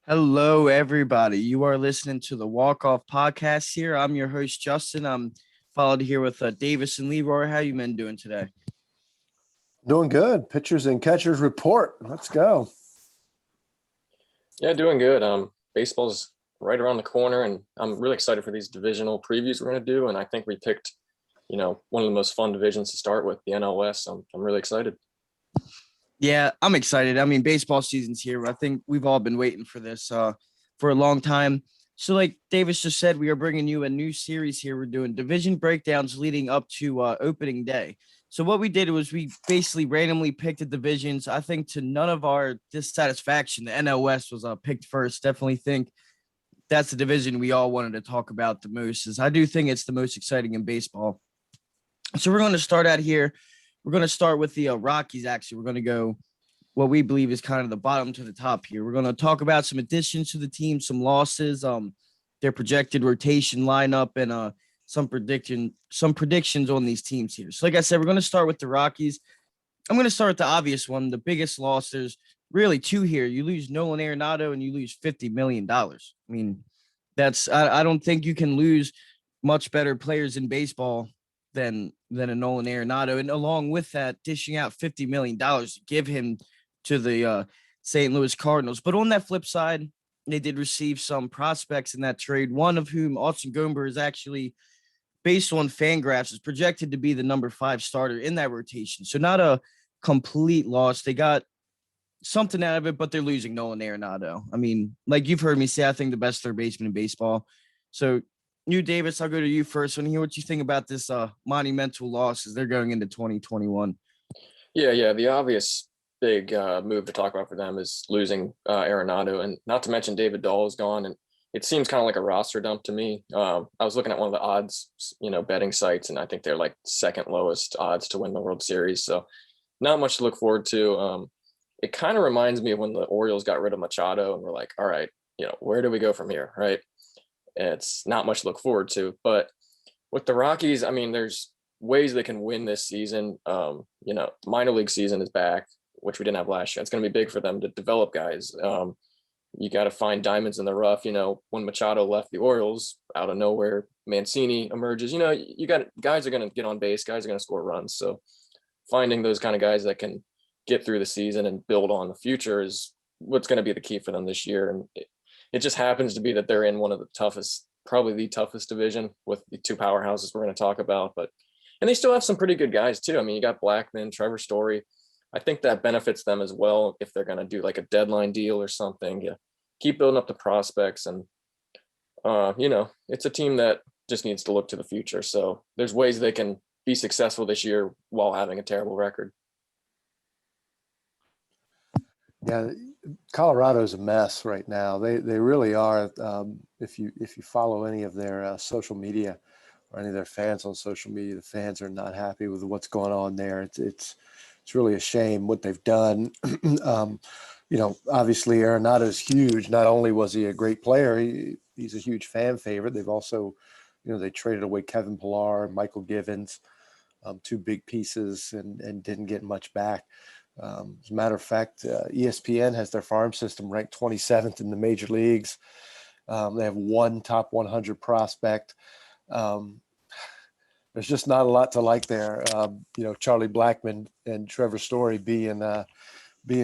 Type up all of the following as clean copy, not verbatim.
Hello, everybody. You are listening to the Walk Off Podcast here. I'm your host, Justin. I'm followed here with Davis and Leroy. How you men doing today? Doing good. Pitchers and catchers report. Let's go. Yeah, doing good. Baseball's right around the corner, and I'm really excited for these divisional previews we're going to do. And I think we picked, one of the most fun divisions to start with, the NLS. I'm really excited. Yeah, I'm excited. I mean, baseball season's here. I think we've all been waiting for this for a long time. So, like Davis just said, we are bringing you a new series here. We're doing division breakdowns leading up to opening day. So, what we did was we basically randomly picked the divisions. I think to none of our dissatisfaction, the NLS was picked first. Definitely think that's the division we all wanted to talk about the most. Is I do think it's the most exciting in baseball. So, we're going to start out here. We're going to start with the Rockies. Actually, we're going to go what we believe is kind of the bottom to the top here. We're going to talk about some additions to the team, some losses, their projected rotation lineup, and some predictions on these teams here. So, like I said, we're going to start with the Rockies. I'm going to start with the obvious one, the biggest loss. There's really two here. You lose Nolan Arenado and you lose $50 million. I mean, I don't think you can lose much better players in baseball than a Nolan Arenado, and along with that, dishing out $50 million to give him to the St. Louis Cardinals. But on that flip side, they did receive some prospects in that trade, one of whom, Austin Gomber, is actually, based on Fangraphs, is projected to be the number 5 starter in that rotation. So not a complete loss. They got something out of it, but they're losing Nolan Arenado. I mean, like you've heard me say, I think the best third baseman in baseball. So you, Davis, I'll go to you first. I want to hear what you think about this monumental loss as they're going into 2021. Yeah. The obvious big move to talk about for them is losing Arenado, and not to mention David Dahl is gone, and it seems kind of like a roster dump to me. I was looking at one of the odds, betting sites, and I think they're like second lowest odds to win the World Series. So not much to look forward to. It kind of reminds me of when the Orioles got rid of Machado, and we're like, all right, where do we go from here, right? It's not much to look forward to. But with the Rockies, I mean, there's ways they can win this season. Minor league season is back, which we didn't have last year. It's going to be big for them to develop guys. You got to find diamonds in the rough. When Machado left the Orioles, out of nowhere, Mancini emerges. You got guys are going to get on base, guys are going to score runs. So finding those kind of guys that can get through the season and build on the future is what's going to be the key for them this year. And it just happens to be that they're in one of the toughest, probably the toughest division with the two powerhouses we're going to talk about. And they still have some pretty good guys too. I mean, you got Blackman, Trevor Story. I think that benefits them as well if they're going to do like a deadline deal or something. Yeah, keep building up the prospects, and it's a team that just needs to look to the future. So there's ways they can be successful this year while having a terrible record. Yeah, Colorado's a mess right now. They really are. If you follow any of their social media or any of their fans on social media, the fans are not happy with what's going on there. It's really a shame what they've done. Obviously Arenado's huge. Not only was he a great player, he's a huge fan favorite. They've also, they traded away Kevin Pillar, Michael Givens, two big pieces, and didn't get much back. As a matter of fact, ESPN has their farm system ranked 27th in the major leagues. They have one top 100 prospect. There's just not a lot to like there. Charlie Blackman and Trevor Story being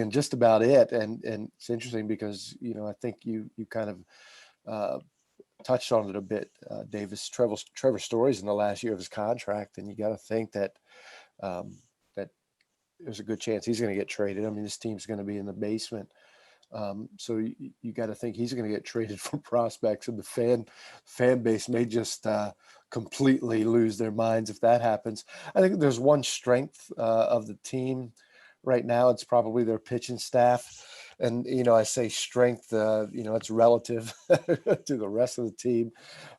just about it. And it's interesting because, I think you kind of touched on it a bit, Davis. Trevor Story's in the last year of his contract, and you got to think that there's a good chance he's going to get traded. I mean, this team's going to be in the basement. So you got to think he's going to get traded for prospects, and the fan base may just completely lose their minds if that happens. I think there's one strength of the team right now. It's probably their pitching staff. And, I say strength, it's relative to the rest of the team.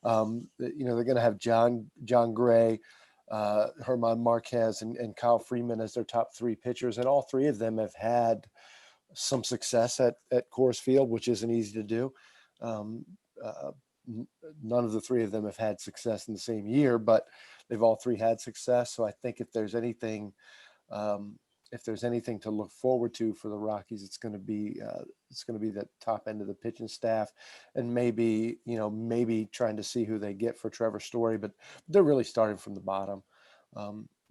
They're going to have John Gray, Herman Marquez, and Kyle Freeman as their top 3 pitchers. And all 3 of them have had some success at Coors Field, which isn't easy to do. None of the 3 of them have had success in the same year, but they've all 3 had success. So I think if there's anything if there's anything to look forward to for the Rockies, it's going to be the top end of the pitching staff, and maybe trying to see who they get for Trevor Story. But they're really starting from the bottom.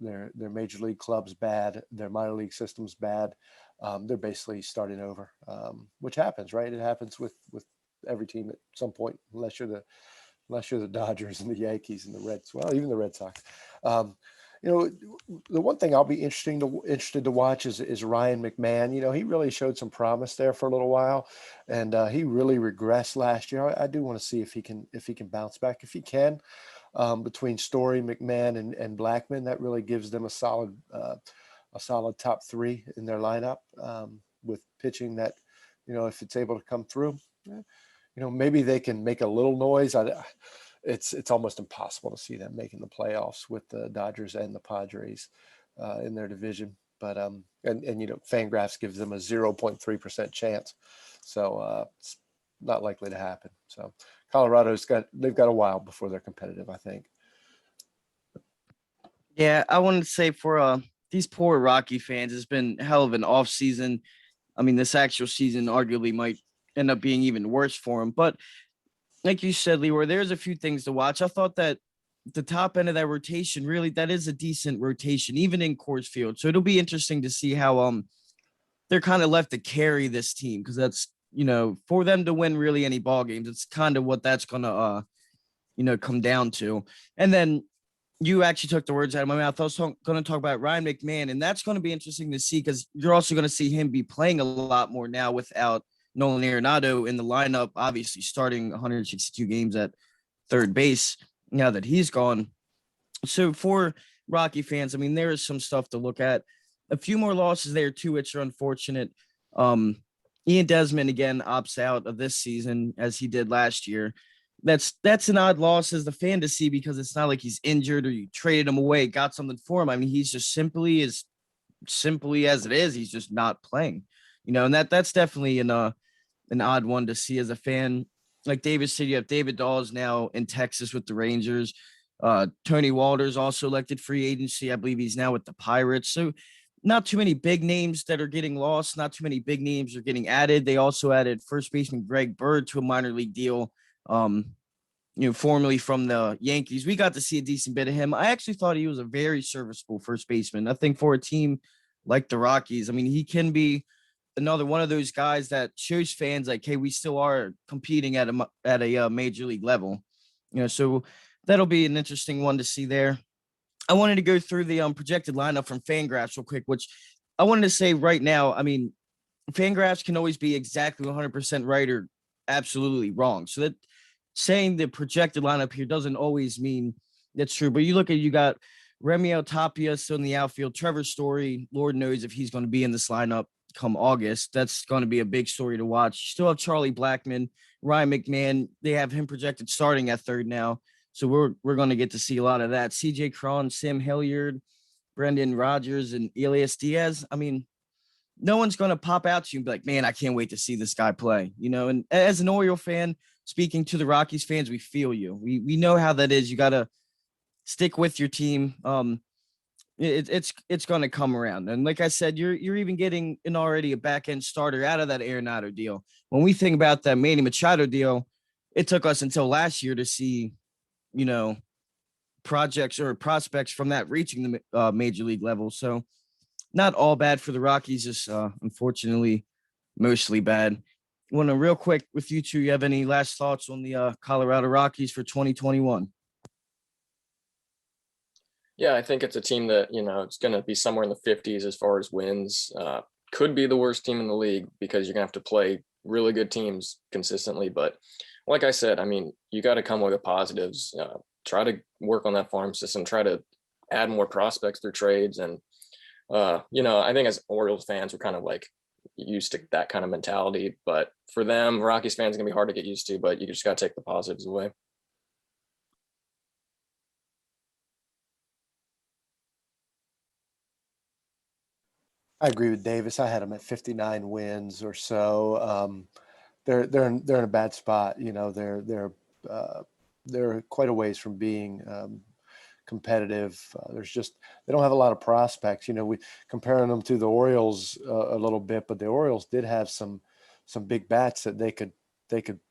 Their major league club's bad. Their minor league system's bad. They're basically starting over, which happens, right? It happens with every team at some point, unless you're the Dodgers and the Yankees and the Reds. Well, even the Red Sox. The one thing I'll be interested to watch is Ryan McMahon. He really showed some promise there for a little while, and he really regressed last year. I do want to see if he can bounce back. If he can, between Story, McMahon, and Blackman, that really gives them a solid top three in their lineup, with pitching that, if it's able to come through, maybe they can make a little noise. It's almost impossible to see them making the playoffs with the Dodgers and the Padres in their division. But and Fangraphs gives them a 0.3% chance, so it's not likely to happen. So they've got a while before they're competitive, I think. Yeah, I wanted to say for these poor Rocky fans, it's been hell of an off season. I mean, this actual season arguably might end up being even worse for them. But like you said, Leroy, there's a few things to watch. I thought that the top end of that rotation, really, that is a decent rotation, even in Coors Field. So it'll be interesting to see how they're kind of left to carry this team, because that's, for them to win really any ball games, it's kind of what that's gonna come down to. And then you actually took the words out of my mouth. I was going to talk about Ryan McMahon, and that's going to be interesting to see, because you're also going to see him be playing a lot more now without Nolan Arenado in the lineup, obviously starting 162 games at third base now that he's gone. So for Rocky fans, I mean, there is some stuff to look at. A few more losses there too, which are unfortunate. Ian Desmond again opts out of this season as he did last year. That's an odd loss as the fan to see, because it's not like he's injured or you traded him away, got something for him. I mean, he's just simply as it is, he's just not playing, and that's definitely an odd one to see as a fan. Like David said, you have David Dawes now in Texas with the Rangers. Tony Walters also elected free agency. I believe he's now with the Pirates. So not too many big names that are getting lost. Not too many big names are getting added. They also added first baseman Greg Bird to a minor league deal. Formerly from the Yankees. We got to see a decent bit of him. I actually thought he was a very serviceable first baseman. I think for a team like the Rockies, I mean, he can be another one of those guys that shows fans like, hey, we still are competing at a major league level. So that'll be an interesting one to see there. I wanted to go through the projected lineup from Fangraphs real quick, which I wanted to say right now. I mean, Fangraphs can always be exactly 100% right or absolutely wrong. So that saying the projected lineup here doesn't always mean that's true. But you got Remiel Tapia still in the outfield, Trevor Story. Lord knows if he's going to be in this lineup come August. That's going to be a big story to watch. You still have Charlie Blackmon, Ryan McMahon. They have him projected starting at third now. So we're going to get to see a lot of that. CJ Cron, Sam Hilliard, Brendan Rodgers, and Elias Diaz. I mean, no one's going to pop out to you and be like, man, I can't wait to see this guy play, and as an Oriole fan, speaking to the Rockies fans, we feel you. We know how that is. You got to stick with your team. It's going to come around. And like I said, you're even getting already a back end starter out of that Arenado deal. When we think about that Manny Machado deal, it took us until last year to see, projects or prospects from that reaching the major league level. So not all bad for the Rockies, just unfortunately mostly bad. Want to real quick with you two, you have any last thoughts on the Colorado Rockies for 2021? Yeah, I think it's a team that, it's going to be somewhere in the 50s as far as wins. Could be the worst team in the league because you're going to have to play really good teams consistently. But like I said, I mean, you got to come with the positives, try to work on that farm system, try to add more prospects through trades. And, I think as Orioles fans, we're kind of like used to that kind of mentality. But for them, Rockies fans, it's going to be hard to get used to, but you just got to take the positives away. I agree with Davis. I had them at 59 wins or so. They're in a bad spot. They're quite a ways from being competitive. They don't have a lot of prospects. We comparing them to the Orioles a little bit, but the Orioles did have some big bats that they could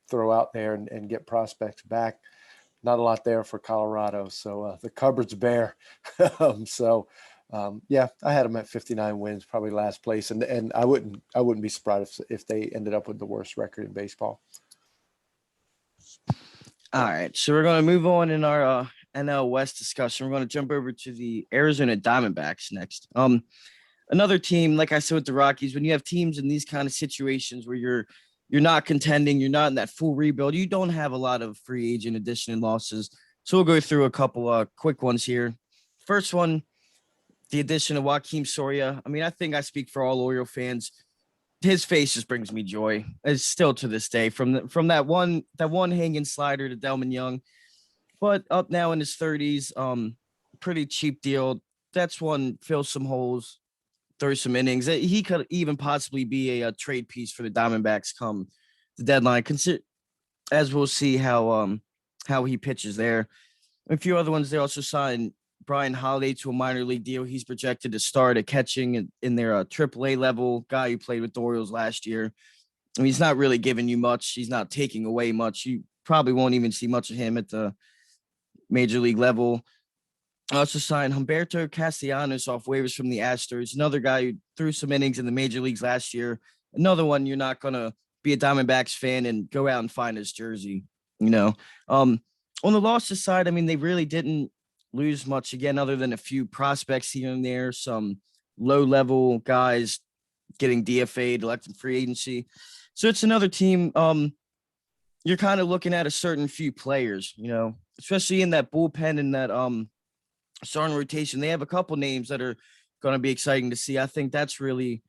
throw out there and get prospects back. Not a lot there for Colorado, so the cupboard's bare. Yeah, I had them at 59 wins, probably last place, and I wouldn't be surprised if they ended up with the worst record in baseball. All right, so we're going to move on in our NL West discussion. We're going to jump over to the Arizona Diamondbacks next. Another team, like I said with the Rockies, when you have teams in these kind of situations where you're not contending, you're not in that full rebuild, you don't have a lot of free agent addition and losses. So we'll go through a couple quick ones here. First one, the addition of Joakim Soria. I mean, I think I speak for all Oriole fans. His face just brings me joy. It's still to this day from that one hanging slider to Delman Young, but up now in his 30s. Pretty cheap deal. That's one, fill some holes, throw some innings. He could even possibly be a trade piece for the Diamondbacks come the deadline. As we'll see how he pitches there. A few other ones, they also signed Brian Holiday to a minor league deal. He's projected to start at catching in their AAA level, guy who played with the Orioles last year. I mean, he's not really giving you much. He's not taking away much. You probably won't even see much of him at the major league level. I also signed Humberto Castellanos off waivers from the Astros, another guy who threw some innings in the major leagues last year. Another one you're not going to be a Diamondbacks fan and go out and find his jersey, On the losses side, I mean, they really didn't lose much again, other than a few prospects here and there, some low-level guys getting DFA'd, elected free agency. So it's another team. You're kind of looking at a certain few players, especially in that bullpen and that starting rotation. They have a couple names that are going to be exciting to see. I think that's really,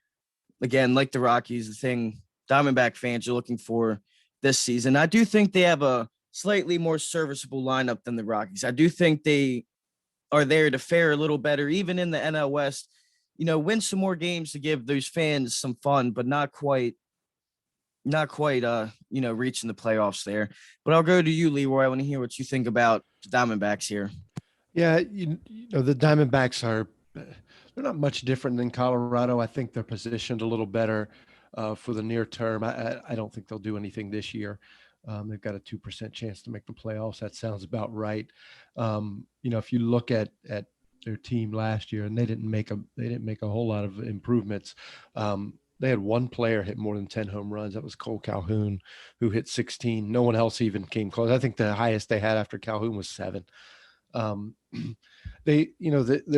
again, like the Rockies, the thing Diamondback fans are looking for this season. I do think they have a slightly more serviceable lineup than the Rockies. I do think they are there to fare a little better, even in the NL West, win some more games to give those fans some fun, but not quite, reaching the playoffs there. But I'll go to you, Leroy. I want to hear what you think about the Diamondbacks here. Yeah, the Diamondbacks they're not much different than Colorado. I think they're positioned a little better for the near term. I don't think they'll do anything this year. They've got a 2% chance to make the playoffs. That sounds about right. If you look at their team last year, and they didn't make a whole lot of improvements. They had one player hit more than 10 home runs. That was Cole Calhoun, who hit 16. No one else even came close. I think the highest they had after Calhoun was 7. They're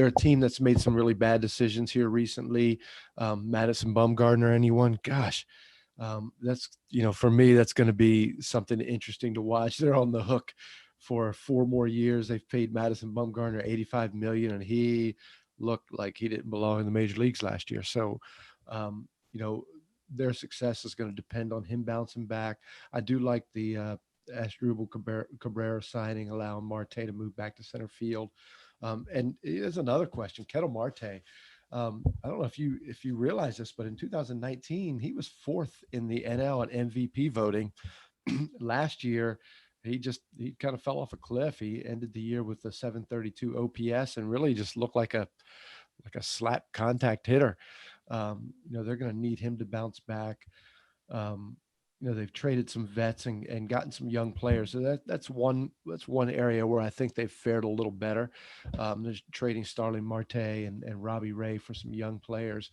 a team that's made some really bad decisions here recently. Madison Bumgarner, anyone? Gosh, that's, for me, that's going to be something interesting to watch. They're on the hook for 4 more years. They've paid Madison Bumgarner $85 million, and he looked like he didn't belong in the major leagues last year. So, their success is going to depend on him bouncing back. I do like the Asdrubal Cabrera signing, allowing Marte to move back to center field. And there's another question, Ketel Marte. I don't know if you realize this, but in 2019, he was 4th in the NL at MVP voting. Last year, he kind of fell off a cliff. He ended the year with a 732 OPS and really just looked like a slap contact hitter. They're going to need him to bounce back. They've traded some vets and gotten some young players. So that's one area where I think they've fared a little better. They're trading Starling Marte and Robbie Ray for some young players.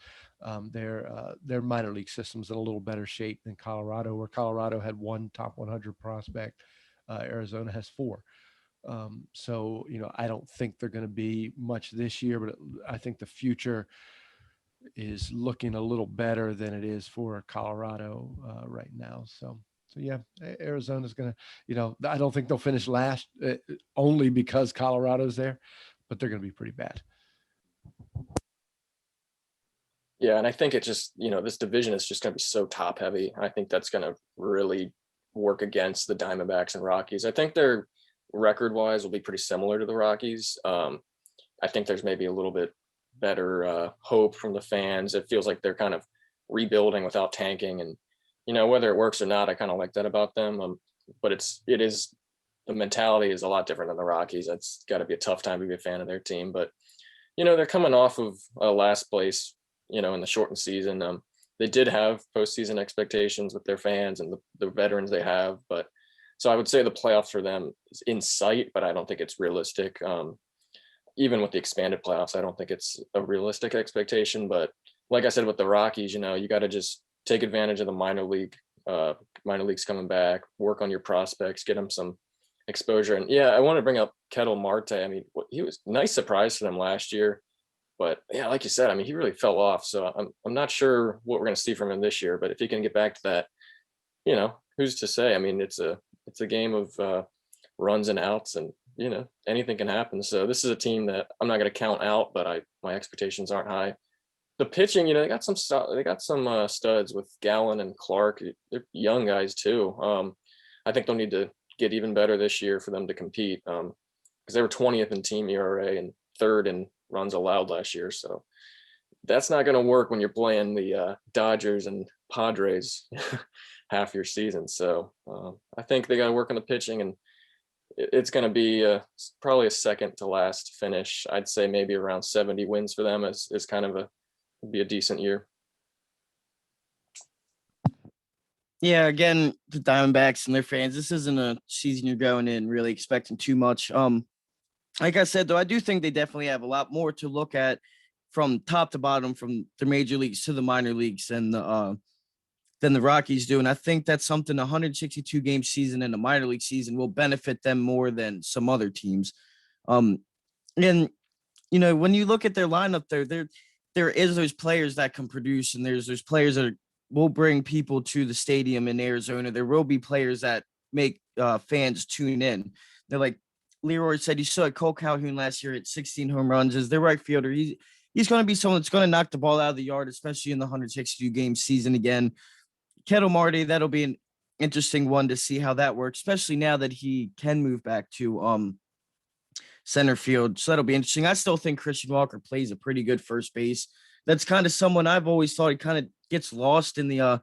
Their minor league system's in a little better shape than Colorado, where Colorado had 1 top 100 prospect. Arizona has 4. So I don't think they're going to be much this year, but I think the future is looking a little better than it is for Colorado right now. So yeah, Arizona's going to, I don't think they'll finish last only because Colorado's there, but they're going to be pretty bad. Yeah, and I think it just, this division is just going to be so top heavy. I think that's going to really work against the Diamondbacks and Rockies. I think their record wise will be pretty similar to the Rockies. I think there's maybe a little bit better hope from the fans. It feels like they're kind of rebuilding without tanking, and whether it works or not, I kind of like that about them. But it is the mentality is a lot different than the Rockies. That's got to be a tough time to be a fan of their team. But, they're coming off of last place, in the shortened season. They did have postseason expectations with their fans and the veterans they have. But so I would say the playoffs for them is in sight, but I don't think it's realistic. Even with the expanded playoffs, I don't think it's a realistic expectation. But like I said, with the Rockies, you got to just take advantage of the minor leagues coming back, work on your prospects, get them some exposure. And yeah, I want to bring up Kettle Marte. I mean, he was a nice surprise for them last year, but yeah, like you said, I mean, he really fell off. So I'm not sure what we're going to see from him this year, but if he can get back to that, who's to say? I mean, it's a game of runs and outs, and anything can happen. So this is a team that I'm not going to count out, but my expectations aren't high. The pitching, they got some studs with Gallen and Clark. They're young guys too. I think they'll need to get even better this year for them to compete, because they were 20th in team ERA and 3rd in runs allowed last year. So that's not going to work when you're playing the Dodgers and Padres half your season. So I think they got to work on the pitching, and it's going to be probably a second to last finish. I'd say maybe around 70 wins for them is kind of be a decent year. Yeah, again, the Diamondbacks and their fans, this isn't a season you're going in really expecting too much. Like I said, though, I do think they definitely have a lot more to look at from top to bottom, from the major leagues to the minor leagues, than the Rockies do. And I think that's something 162 game season and the minor league season will benefit them more than some other teams. And when you look at their lineup there is those players that can produce, and there's those players that will bring people to the stadium in Arizona. There will be players that make fans tune in. They're like Leroy said, you saw Cole Calhoun last year at 16 home runs as their right fielder. He's going to be someone that's going to knock the ball out of the yard, especially in the 162 game season again. Kettle Marte, that'll be an interesting one to see how that works, especially now that he can move back to center field. So that'll be interesting. I still think Christian Walker plays a pretty good first base. That's kind of someone I've always thought he kind of gets lost in the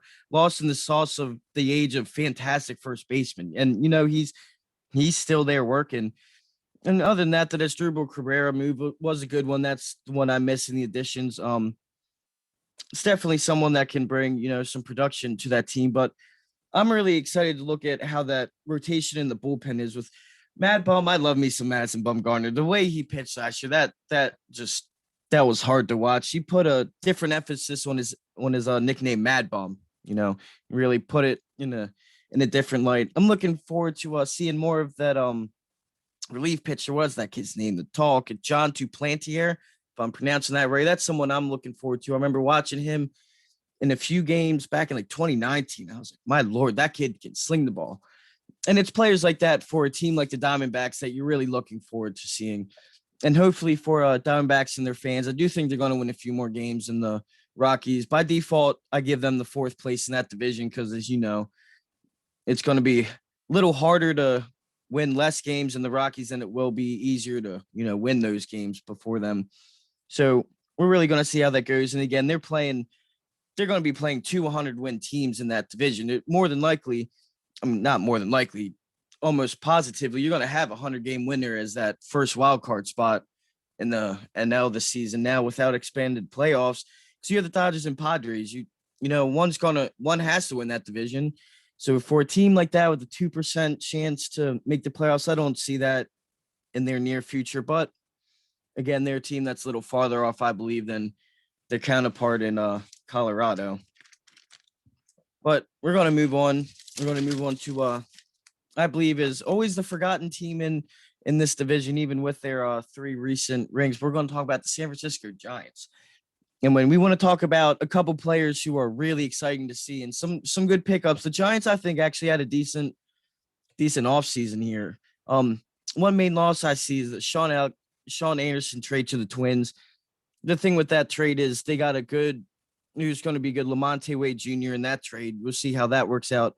sauce of the age of fantastic first baseman. And he's still there working. And other than that, the Asdrubal Cabrera move was a good one. That's the one I miss in the additions. It's definitely someone that can bring some production to that team. But I'm really excited to look at how that rotation in the bullpen is with Mad Bum. I love me some Madison Bumgarner. The way he pitched last year, that was hard to watch. He put a different emphasis on his nickname Mad Bum. Really put it in a different light. I'm looking forward to seeing more of that relief pitcher. What's that kid's name? The tall kid, John Duplantier. If I'm pronouncing that right, that's someone I'm looking forward to. I remember watching him in a few games back in 2019. I was like, my Lord, that kid can sling the ball. And it's players like that for a team like the Diamondbacks that you're really looking forward to seeing. And hopefully for Diamondbacks and their fans, I do think they're going to win a few more games than the Rockies. By default, I give them the 4th place in that division because, as you know, it's going to be a little harder to win less games in the Rockies than it will be easier to, win those games before them. So we're really going to see how that goes. And again, they're going to be playing 200 win teams in that division. More than likely, not more than likely, almost positively, you're going to have a 100-game winner as that first wild card spot in the NL this season. Now, without expanded playoffs, so you have the Dodgers and Padres. One has to win that division. So for a team like that with a 2% chance to make the playoffs, I don't see that in their near future. But again, they're a team that's a little farther off, I believe, than their counterpart in Colorado. But we're going to move on. We're going to move on to I believe is always the forgotten team in this division, even with their 3 recent rings. We're going to talk about the San Francisco Giants. And when we want to talk about a couple players who are really exciting to see and some good pickups, the Giants, I think, actually had a decent offseason here. One main loss I see is that Sean Anderson trade to the Twins. The thing with that trade is they got who's going to be good, Lamonte Wade Jr. in that trade. We'll see how that works out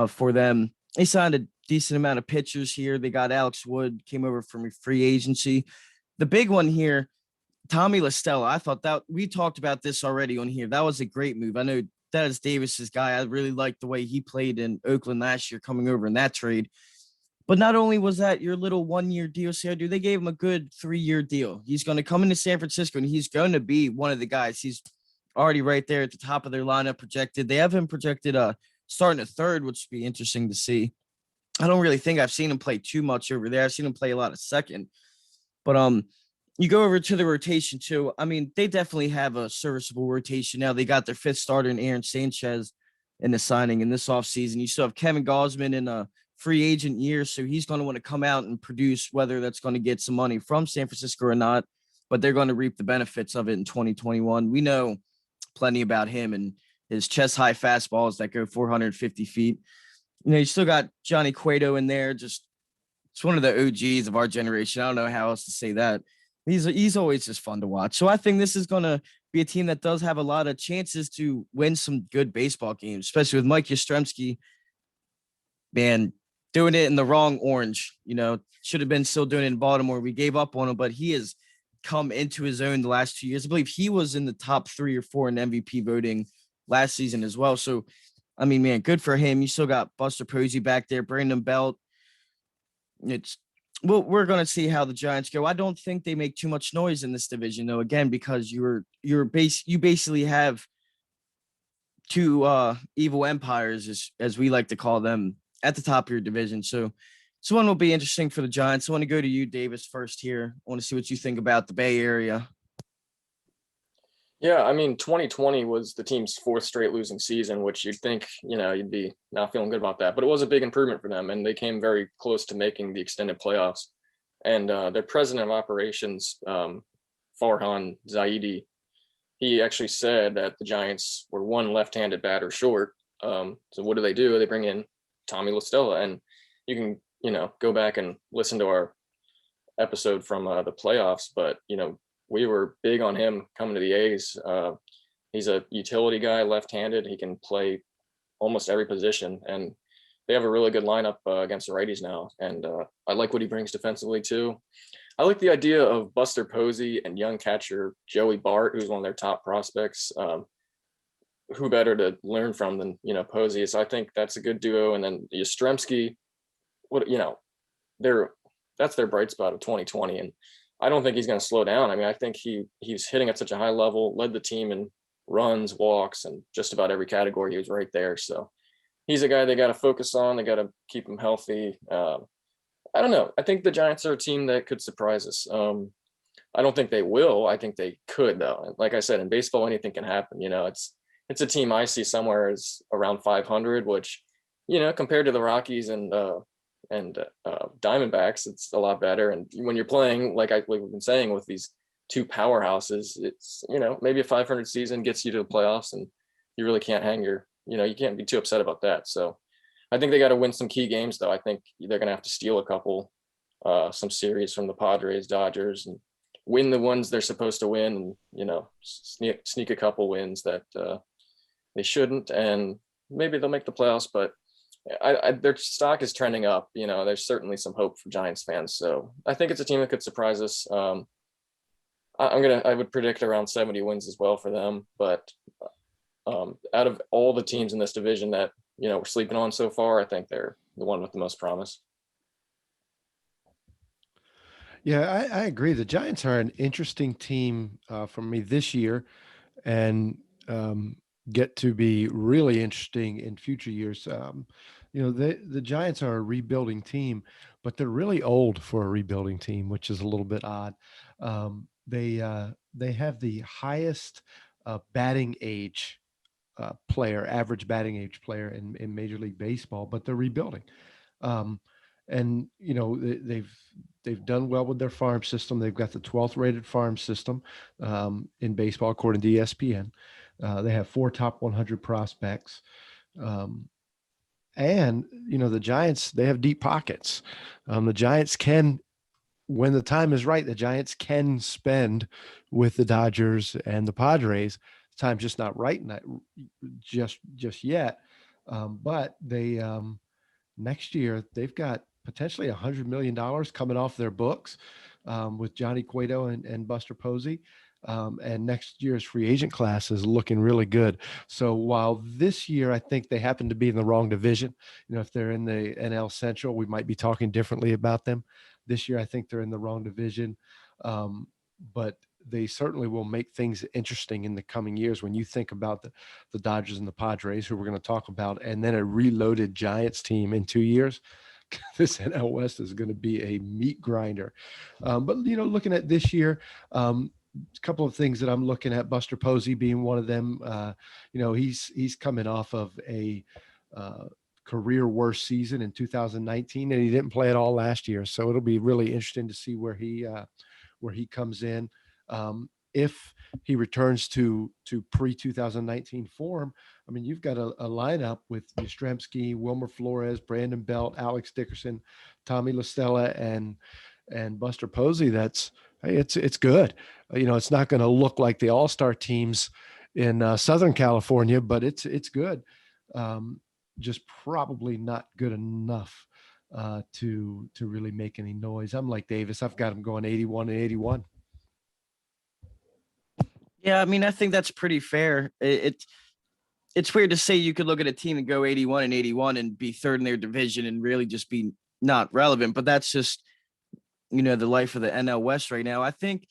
for them. They signed a decent amount of pitchers here. They got Alex Wood, came over from free agency. The big one here, Tommy La Stella. I thought that we talked about this already on here. That was a great move. I know that is Davis's guy. I really liked the way he played in Oakland last year coming over in that trade. But not only was that your little 1-year deal, dude, they gave him a good 3-year deal. He's going to come into San Francisco, and he's going to be one of the guys. He's already right there at the top of their lineup projected. They have him projected starting a third, which would be interesting to see. I don't really think I've seen him play too much over there. I've seen him play a lot of second. But you go over to the rotation too. I mean, they definitely have a serviceable rotation now. They got their fifth starter in Aaron Sanchez in the signing in this offseason. You still have Kevin Gausman in a free agent year, so he's going to want to come out and produce, whether that's going to get some money from San Francisco or not, but they're going to reap the benefits of it in 2021. We know plenty about him and his chest high fastballs that go 450 feet. You know, you still got Johnny Cueto in there. Just it's one of the OGs of our generation. I don't know how else to say that. He's always just fun to watch. So I think this is going to be a team that does have a lot of chances to win some good baseball games, especially with Mike Yastrzemski, man, doing it in the wrong orange. You know, should have been still doing it in Baltimore. We gave up on him, but he has come into his own the last 2 years. I believe he was in the top 3 or 4 in MVP voting last season as well. So, I mean, man, good for him. You still got Buster Posey back there, Brandon Belt. We're going to see how the Giants go. I don't think they make too much noise in this division, though. Again, because you basically have two evil empires, as we like to call them, at the top of your division. So this one will be interesting for the Giants. I want to go to you, Davis, first here. I want to see what you think about the Bay Area. Yeah, I mean, 2020 was the team's 4th straight losing season, which you'd think, you'd be not feeling good about that. But it was a big improvement for them, and they came very close to making the extended playoffs. And their president of operations, Farhan Zaidi, he actually said that the Giants were one left-handed batter short. So what do? They bring in Tommy La Stella, and you can, go back and listen to our episode from the playoffs. But, we were big on him coming to the A's. He's a utility guy, left-handed. He can play almost every position, and they have a really good lineup against the righties now. And I like what he brings defensively too. I like the idea of Buster Posey and young catcher Joey Bart, who's one of their top prospects. Who better to learn from than Posey? So I think that's a good duo. And then Yastrzemski, that's their bright spot of 2020, and I don't think he's going to slow down. I mean, I think he's hitting at such a high level, led the team in runs, walks, and just about every category. He was right there. So he's a guy they got to focus on. They got to keep him healthy. I don't know. I think the Giants are a team that could surprise us. I don't think they will. I think they could, though. Like I said, in baseball, anything can happen. It's a team I see somewhere as around 500, which, compared to the Rockies and Diamondbacks, it's a lot better. And when you're playing, like we've been saying, with these two powerhouses, it's, maybe a 500 season gets you to the playoffs, and you really can't hang you can't be too upset about that. So I think they got to win some key games, though. I think they're going to have to steal a couple, some series from the Padres, Dodgers, and win the ones they're supposed to win, and, sneak a couple wins that they shouldn't, and maybe they'll make the playoffs, but their stock is trending up. There's certainly some hope for Giants fans. So I think it's a team that could surprise us. I would predict around 70 wins as well for them. But out of all the teams in this division that, we're sleeping on so far, I think they're the one with the most promise. Yeah, I agree. The Giants are an interesting team for me this year, and get to be really interesting in future years. The Giants are a rebuilding team, but they're really old for a rebuilding team, which is a little bit odd. They have the highest batting age average batting age player in Major League Baseball, but they're rebuilding. And they've done well with their farm system. They've got the 12th rated farm system in baseball, according to ESPN. They have 4 top 100 prospects. And, the Giants, they have deep pockets. The Giants can, when the time is right, the Giants can spend with the Dodgers and the Padres. The time's just not right, not just yet. But they next year, they've got potentially $100 million coming off their books with Johnny Cueto and Buster Posey. And next year's free agent class is looking really good. So while this year I think they happen to be in the wrong division, if they're in the NL Central, we might be talking differently about them. This year I think they're in the wrong division, but they certainly will make things interesting in the coming years. When you think about the Dodgers and the Padres, who we're going to talk about, and then a reloaded Giants team in 2 years, this NL West is going to be a meat grinder. But looking at this year, a couple of things that I'm looking at, Buster Posey being one of them. He's coming off of a career worst season in 2019, and he didn't play at all last year. So it'll be really interesting to see where he comes in. If he returns to pre-2019 form, I mean, you've got a lineup with Yastrzemski, Wilmer Flores, Brandon Belt, Alex Dickerson, Tommy La Stella, and Buster Posey. It's good. It's not going to look like the all-star teams in Southern California, but it's good. Just probably not good enough to really make any noise. I'm like Davis. I've got him going 81 and 81. Yeah, I mean, I think that's pretty fair. It's weird to say you could look at a team and go 81 and 81 and be third in their division and really just be not relevant, but that's just, the life of the NL West right now. I think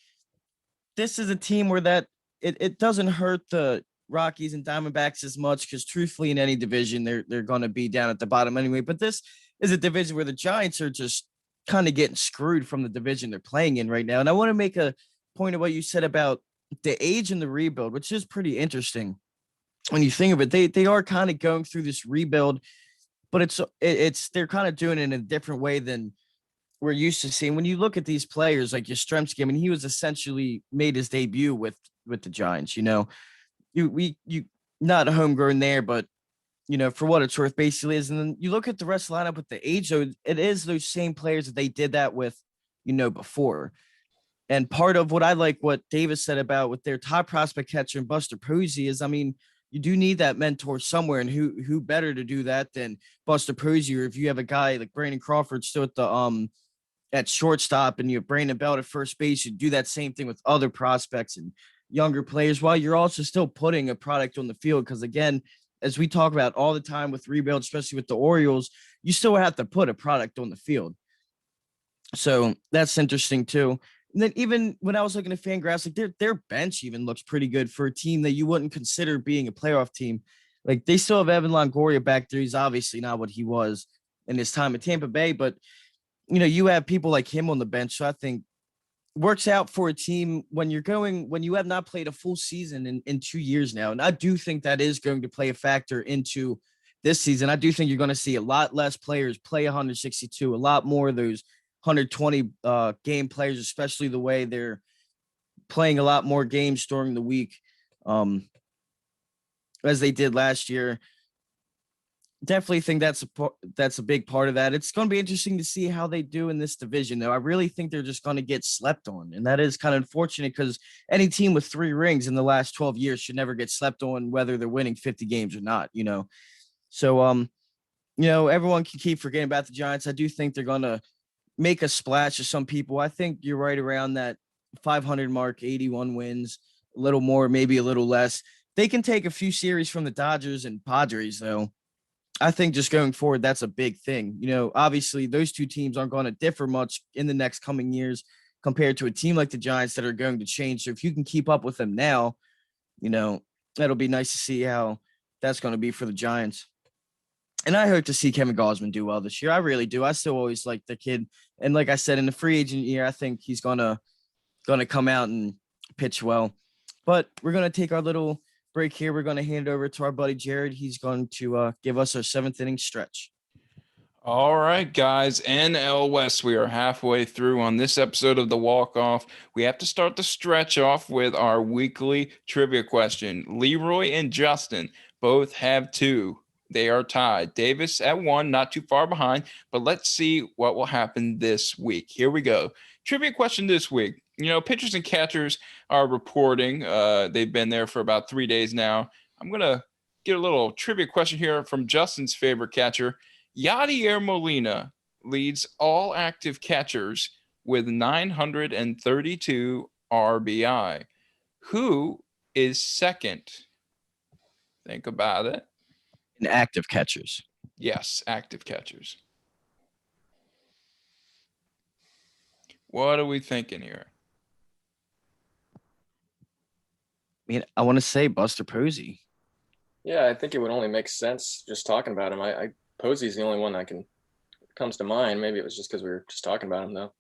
this is a team where it doesn't hurt the Rockies and Diamondbacks as much, because truthfully in any division, they're going to be down at the bottom anyway. But this is a division where the Giants are just kind of getting screwed from the division they're playing in right now. And I want to make a point of what you said about the age and the rebuild, which is pretty interesting. When you think of it, they are kind of going through this rebuild, but they're kind of doing it in a different way than we're used to seeing. When you look at these players like Yastrzemski, I mean, he was essentially made his debut with the Giants. You not homegrown there, but for what it's worth, basically is. And then you look at the rest of the lineup with the age, though, it is those same players that they did that with, before. And part of what I like what Davis said about with their top prospect catcher and Buster Posey is, I mean, you do need that mentor somewhere, and who better to do that than Buster Posey? Or if you have a guy like Brandon Crawford still at shortstop, and you have Brandon Belt at first base, you do that same thing with other prospects and younger players, while you're also still putting a product on the field. Because again, as we talk about all the time with rebuild, especially with the Orioles, you still have to put a product on the field. So that's interesting too. And then even when I was looking at Fangraphs, like their bench even looks pretty good for a team that you wouldn't consider being a playoff team. Like they still have Evan Longoria back there. He's obviously not what he was in his time at Tampa Bay, but you have people like him on the bench. So I think works out for a team when you have not played a full season in 2 years now. And I do think that is going to play a factor into this season. I do think you're going to see a lot less players play 162, a lot more of those 120 game players, especially the way they're playing a lot more games during the week as they did last year. Definitely think that's a big part of that. It's going to be interesting to see how they do in this division, though. I really think they're just going to get slept on, and that is kind of unfortunate because any team with 3 rings in the last 12 years should never get slept on, whether they're winning 50 games or not. So everyone can keep forgetting about the Giants. I do think they're going to make a splash to some people. I think you're right around that 500 mark, 81 wins, a little more, maybe a little less. They can take a few series from the Dodgers and Padres, though. I think just going forward, that's a big thing. Obviously those two teams aren't going to differ much in the next coming years compared to a team like the Giants that are going to change. So if you can keep up with them now, that'll be nice to see how that's going to be for the Giants. And I hope to see Kevin Gausman do well this year. I really do. I still always like the kid. And like I said, in the free agent year, I think he's gonna come out and pitch well. But we're gonna take our little break here. We're gonna hand it over to our buddy Jared. He's going to give us our 7th inning stretch. All right, guys, NL West, we are halfway through on this episode of The Walk-Off. We have to start the stretch off with our weekly trivia question. Leroy and Justin both have 2. They are tied. Davis at 1, not too far behind, but let's see what will happen this week. Here we go. Trivia question this week. Pitchers and catchers are reporting. They've been there for about 3 days now. I'm going to get a little trivia question here from Justin's favorite catcher. Yadier Molina leads all active catchers with 932 RBI. Who is second? Think about it. And active catchers. Yes, active catchers. What are we thinking here? I mean, I want to say Buster Posey. Yeah, I think it would only make sense just talking about him. I Posey's the only one that comes to mind. Maybe it was just because we were just talking about him though.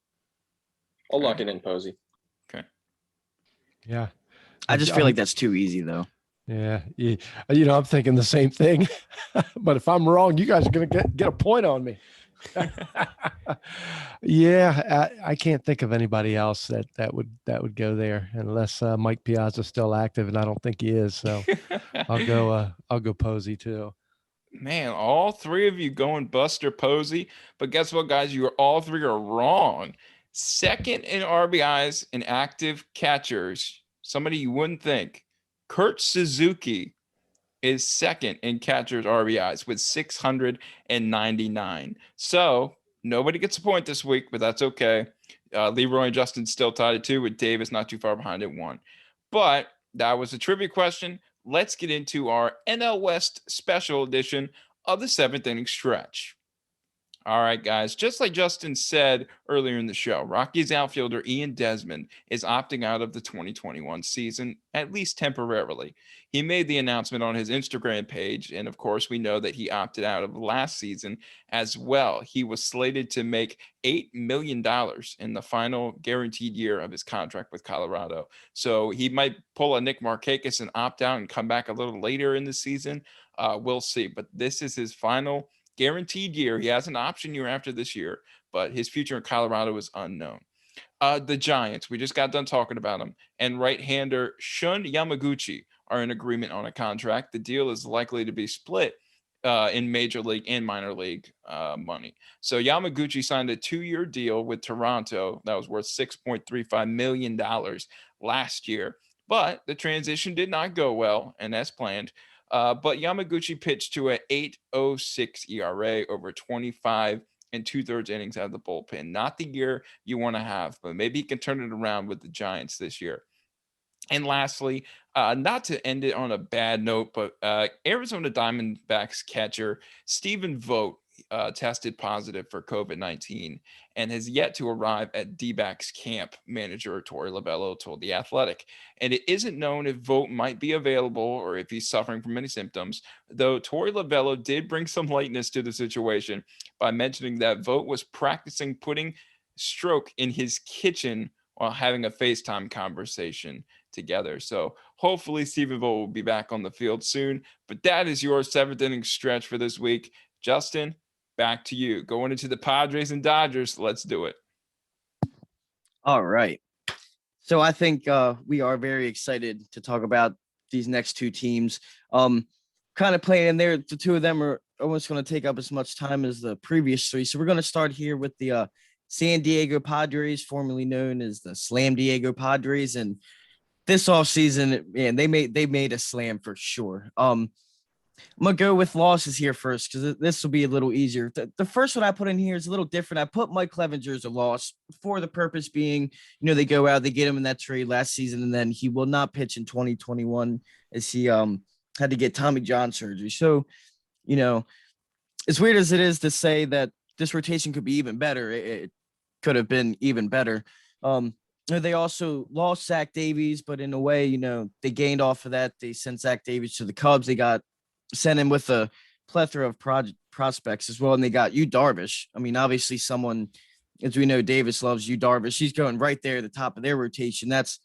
I'll lock it in Posey. Okay. Yeah. I just feel like that's too easy though. Yeah. I'm thinking the same thing, but if I'm wrong, you guys are going to get a point on me. Yeah. I can't think of anybody else that would go there unless Mike Piazza's still active, and I don't think he is. So I'll go Posey too. Man, all three of you going Buster Posey, but guess what, guys? All three are wrong. Second in RBIs and active catchers, somebody you wouldn't think, Kurt Suzuki is second in catchers RBIs with 699. So nobody gets a point this week, but that's okay. Leroy and Justin still tied at 2 with Davis not too far behind at 1. But that was a trivia question. Let's get into our NL West special edition of the 7th inning stretch. All right, guys, just like Justin said earlier in the show, Rockies outfielder Ian Desmond is opting out of the 2021 season, at least temporarily. He made the announcement on his Instagram page, and of course, we know that he opted out of last season as well. He was slated to make $8 million in the final guaranteed year of his contract with Colorado. So he might pull a Nick Markakis and opt out and come back a little later in the season. We'll see, but this is his final guaranteed year. He has an option year after this year, but his future in Colorado is unknown. The Giants, we just got done talking about him, and right-hander Shun Yamaguchi are in agreement on a contract. The deal is likely to be split in major league and minor league money. So Yamaguchi signed a 2-year deal with Toronto that was worth $6.35 million last year, but the transition did not go well, and as planned. But Yamaguchi pitched to an 8.06 ERA over 25 and 2/3 innings out of the bullpen. Not the year you want to have, but maybe he can turn it around with the Giants this year. And lastly, not to end it on a bad note, but Arizona Diamondbacks catcher Stephen Vogt tested positive for COVID-19 and has yet to arrive at D-backs camp, manager Torey Lovullo told The Athletic. And it isn't known if Vogt might be available or if he's suffering from any symptoms, though Torey Lovullo did bring some lightness to the situation by mentioning that Vogt was practicing putting stroke in his kitchen while having a FaceTime conversation together. So hopefully Stephen Vogt will be back on the field soon. But that is your 7th inning stretch for this week. Justin, back to you. Going into the Padres and Dodgers. Let's do it. All right. So I think we are very excited to talk about these next two teams. Kind of playing in there, the two of them are almost going to take up as much time as the previous three. So we're going to start here with the San Diego Padres, formerly known as the Slam Diego Padres. And this offseason, man, they made a slam for sure. I'm going to go with losses here first because this will be a little easier. The first one I put in here is a little different. I put Mike Clevenger as a loss for the purpose being, they go out, they get him in that trade last season, and then he will not pitch in 2021 as he had to get Tommy John surgery. So, as weird as it is to say that this rotation could be even better, it could have been even better. They also lost Zach Davies, but in a way, they gained off of that. They sent Zach Davies to the Cubs. They sent him with a plethora of prospects as well, and they got Yu Darvish. I mean, obviously someone, as we know, Davis loves Yu Darvish. He's going right there at the top of their rotation. It's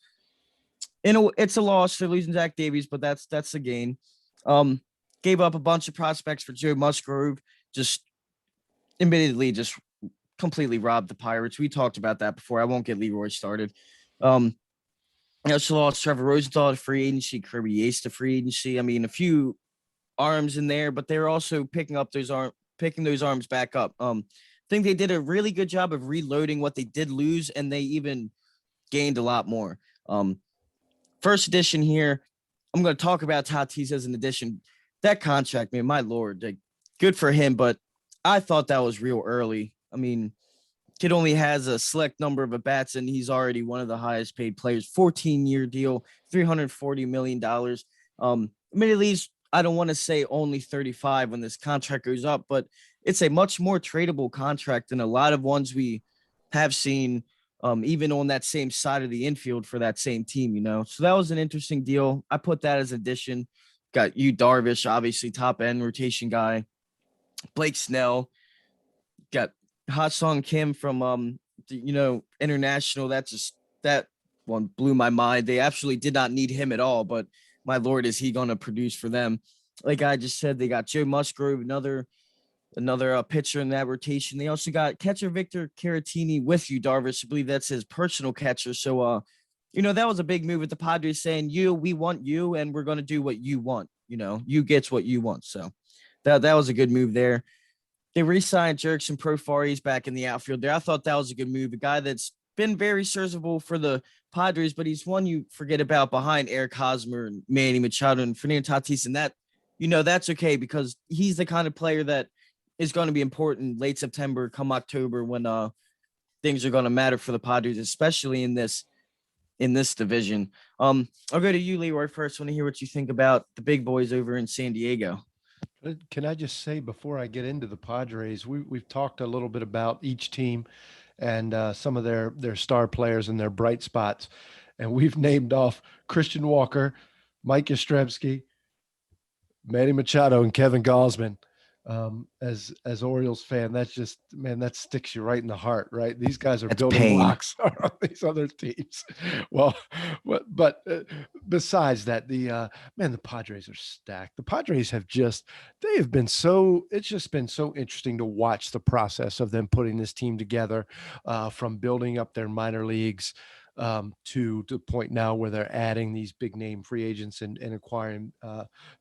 a loss. They're losing Zach Davies, but that's a gain. Gave up a bunch of prospects for Joe Musgrove, just completely robbed the Pirates. We talked about that before. I won't get Leroy started. Also lost Trevor Rosenthal to free agency, Kirby Yates to free agency. I mean, a few arms in there, but they're also picking those arms back up. I think they did a really good job of reloading what they did lose, and they even gained a lot more. First edition here, I'm going to talk about Tatis as an addition. That contract, man, my Lord, good for him, but I thought that was real early. I mean, kid only has a select number of at bats, and he's already one of the highest paid players. 14-year deal, $340 million. Admittedly, I don't want to say only 35 when this contract goes up, but it's a much more tradable contract than a lot of ones we have seen, even on that same side of the infield for that same team, you know. So that was an interesting deal. I put that as addition. Got you, Darvish, obviously top end rotation guy. Blake Snell, got Ha Sung Kim from international. That one blew my mind. They absolutely did not need him at all, but my lord, is he going to produce for them? Like I just said, they got Joe Musgrove, another pitcher in that rotation. They also got catcher Victor Caratini with you, Darvish. I believe that's his personal catcher. So that was a big move with the Padres saying, we want you, and we're going to do what you want. You get what you want. So that was a good move there. They re-signed Jurickson Profar back in the outfield there. I thought that was a good move. A guy that's been very serviceable for the Padres, but he's one you forget about behind Eric Hosmer and Manny Machado and Fernando Tatis. And that's okay, because he's the kind of player that is going to be important late September, come October, when things are going to matter for the Padres, especially in this division. I'll go to you, Leroy, first. I want to hear what you think about the big boys over in San Diego. Can I just say, before I get into the Padres, we've talked a little bit about each team and some of their star players and their bright spots. And we've named off Christian Walker, Mike Yastrzemski, Manny Machado, and Kevin Gausman. As Orioles fan, that's just, man, that sticks you right in the heart, right? These guys are building blocks on these other teams. Well, but besides that, the Padres are stacked. The Padres it's just been so interesting to watch the process of them putting this team together, from building up their minor leagues, to the point now where they're adding these big name free agents and acquiring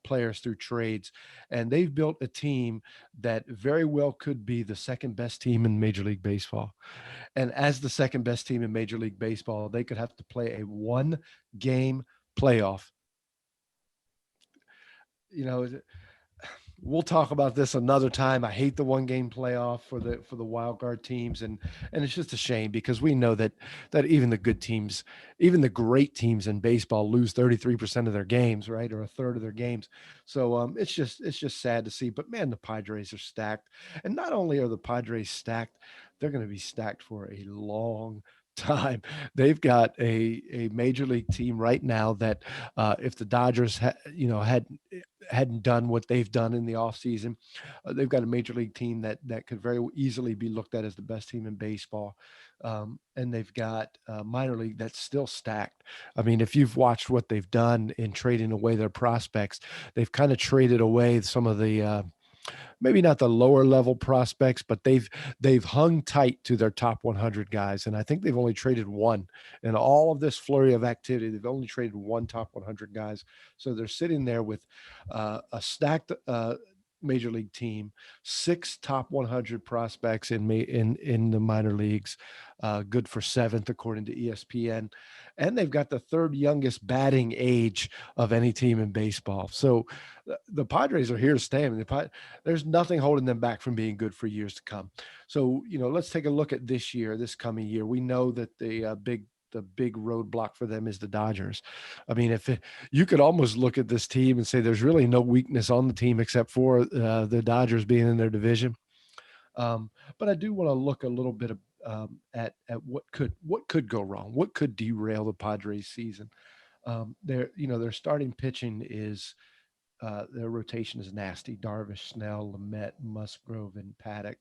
players through trades. And they've built a team that very well could be the second best team in Major League Baseball. And as the second best team in Major League Baseball, they could have to play a 1-game playoff. We'll talk about this another time. I hate the 1-game playoff for the wild card teams, and it's just a shame, because we know that even the good teams, even the great teams in baseball, lose 33% of their games, right, or a third of their games. So it's just sad to see. But man, the Padres are stacked, and not only are the Padres stacked, they're going to be stacked for a long time. They've got a major league team right now that if the Dodgers hadn't done what they've done in the offseason, they've got a major league team that could very easily be looked at as the best team in baseball. And they've got a minor league that's still stacked. I mean, if you've watched what they've done in trading away their prospects, they've kind of traded away some of the maybe not the lower level prospects, but they've hung tight to their top 100 guys. And I think they've only traded one in all of this flurry of activity. They've only traded one top 100 guys. So they're sitting there with a stacked major league team, 6 top 100 prospects in the minor leagues, good for 7th according to ESPN, and they've got the 3rd youngest batting age of any team in baseball. So the Padres are here to stay. I mean, there's nothing holding them back from being good for years to come. So let's take a look at this coming year. We know that the big roadblock for them is the Dodgers. I mean, you could almost look at this team and say there's really no weakness on the team except for the Dodgers being in their division. But I do want to look a little bit at what could go wrong, what could derail the Padres season. Their starting pitching is their rotation is nasty. Darvish, Snell, Lamet, Musgrove, and Paddock.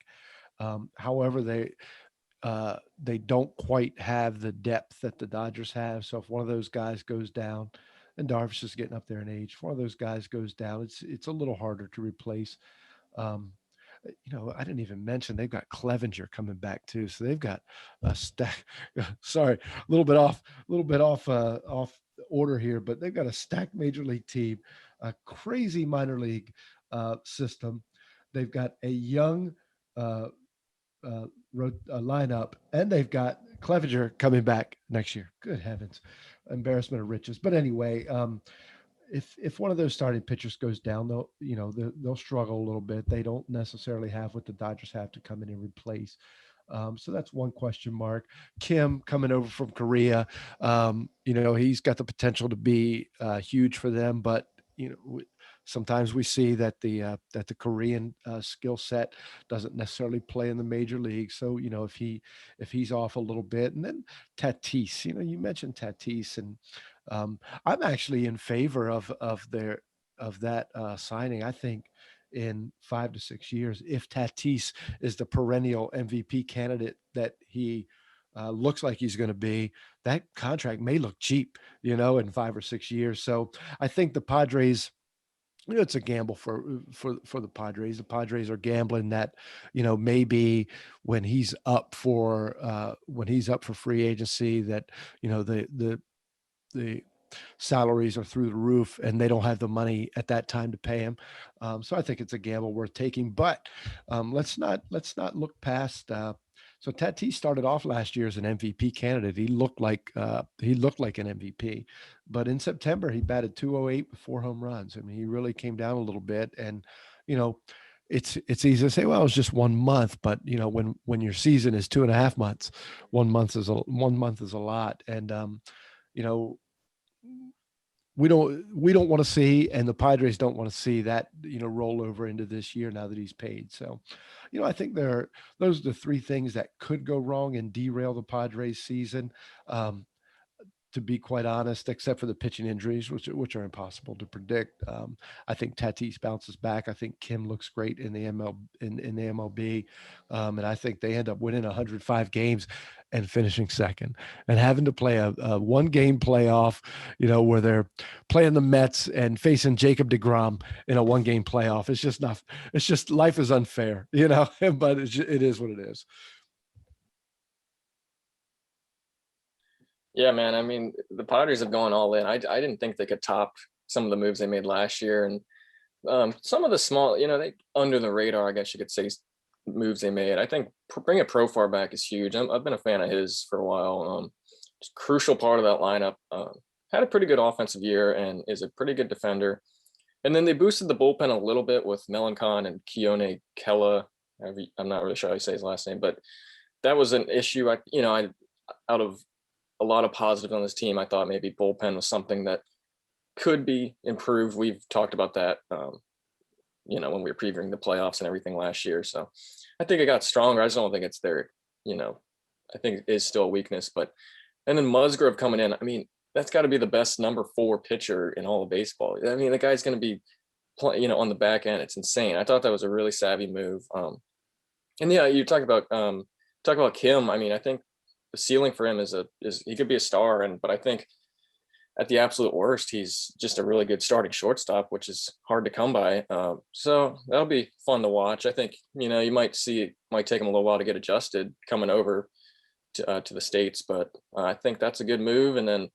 However, they don't quite have the depth that the Dodgers have. So if one of those guys goes down, and Darvish is getting up there in age, if one of those guys goes down, it's a little harder to replace. I didn't even mention they've got Clevenger coming back too. So they've got a stack. Sorry, a little bit off order here, but they've got a stacked major league team, a crazy minor league system. They've got a young lineup, and they've got Clevenger coming back next year. Good heavens, embarrassment of riches. But anyway, if one of those starting pitchers goes down, they'll struggle a little bit. They don't necessarily have what the Dodgers have to come in and replace. So that's one question mark. Kim coming over from Korea, he's got the potential to be huge for them, but sometimes we see that the Korean skill set doesn't necessarily play in the major league. So if he's off a little bit, and then Tatis, you mentioned Tatis, and I'm actually in favor of that signing. I think in 5 to 6 years, if Tatis is the perennial MVP candidate that he looks like he's going to be, that contract may look cheap, in 5 or 6 years. So I think the Padres, it's a gamble for the Padres. The Padres are gambling that, maybe when he's up for free agency, that, the salaries are through the roof and they don't have the money at that time to pay him. So I think it's a gamble worth taking, but let's not look past. So Tatis started off last year as an MVP candidate. He looked like an MVP, but in September he batted .208 with 4 home runs. I mean, he really came down a little bit, and it's easy to say, well, it's just 1 month, but when your season is 2.5 months, 1 month is a lot, and we don't want to see, and the Padres don't want to see that, roll over into this year now that he's paid. So, I think those are the 3 things that could go wrong and derail the Padres season. To be quite honest, except for the pitching injuries, which are impossible to predict. I think Tatis bounces back. I think Kim looks great in the MLB, and I think they end up winning 105 games and finishing second, and having to play a 1-game playoff, where they're playing the Mets and facing Jacob deGrom in a 1-game playoff. It's just not. It's just, life is unfair, but it is what it is. Yeah, man. I mean, the Padres have gone all in. I didn't think they could top some of the moves they made last year, and some of the small, they under the radar, I guess you could say, moves they made. I think bringing Profar back is huge. I've been a fan of his for a while. It's a crucial part of that lineup. Had a pretty good offensive year and is a pretty good defender. And then they boosted the bullpen a little bit with Melancon and Keone Kela. I'm not really sure how you say his last name, but that was an issue. I out of a lot of positives on this team, I thought maybe bullpen was something that could be improved. We've talked about that, when we were previewing the playoffs and everything last year. So I think it got stronger. I just don't think it's their, I think it is still a weakness. And then Musgrove coming in, I mean, that's got to be the best number 4 pitcher in all of baseball. I mean, the guy's going to be, on the back end. It's insane. I thought that was a really savvy move. And yeah, you talk about Kim. I mean, I think the ceiling for him is he could be a star, but I think at the absolute worst, he's just a really good starting shortstop, which is hard to come by. So that'll be fun to watch. I think, you might see it might take him a little while to get adjusted coming over to the States, but I think that's a good move. And then,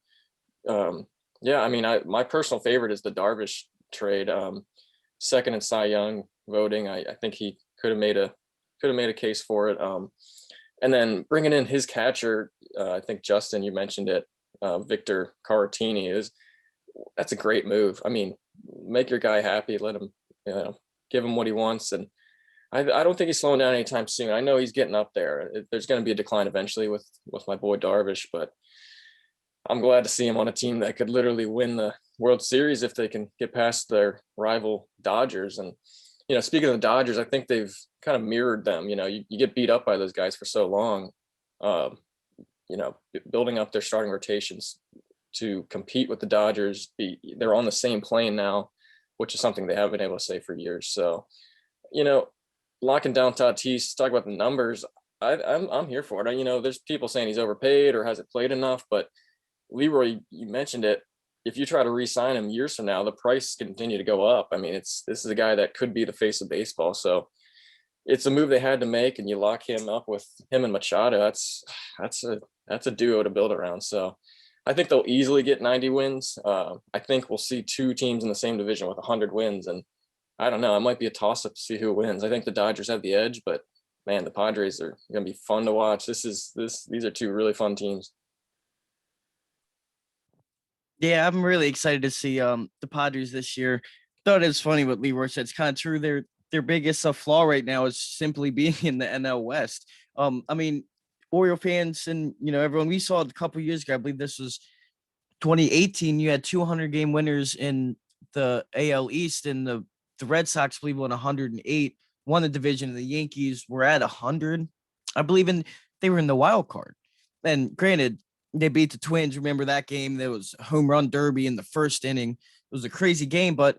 I mean, my personal favorite is the Darvish trade, second in Cy Young voting. I think he could have made a case for it. And then bringing in his catcher, I think Justin, you mentioned it, Victor Caratini, that's a great move. I mean, make your guy happy, let him, give him what he wants. And I don't think he's slowing down anytime soon. I know he's getting up there. There's going to be a decline eventually with my boy Darvish, but I'm glad to see him on a team that could literally win the World Series if they can get past their rival Dodgers. And speaking of the Dodgers, I think they've kind of mirrored them. You get beat up by those guys for so long, building up their starting rotations to compete with the Dodgers. They're on the same plane now, which is something they haven't been able to say for years. So, locking down Tatis, talk about the numbers. I'm here for it. There's people saying he's overpaid or hasn't played enough, but Leroy, you mentioned it. If you try to re-sign him years from now, the price continue to go up. I mean, this is a guy that could be the face of baseball. So it's a move they had to make, and you lock him up with him and Machado. That's a duo to build around. So I think they'll easily get 90 wins. I think we'll see 2 teams in the same division with 100 wins, and I don't know. It might be a toss-up to see who wins. I think the Dodgers have the edge, but man, the Padres are going to be fun to watch. These are 2 really fun teams. Yeah, I'm really excited to see the Padres this year. Thought it was funny what Leroy said. It's kind of true. Their biggest flaw right now is simply being in the NL West. I mean, Oriole fans and, everyone, we saw it a couple years ago. I believe this was 2018. You had 200 game winners in the AL East, and the Red Sox, I believe, won 108, won the division, and the Yankees were at 100. I believe they were in the wild card. And granted, they beat the Twins. Remember that game? There was a home run derby in the first inning. It was a crazy game, but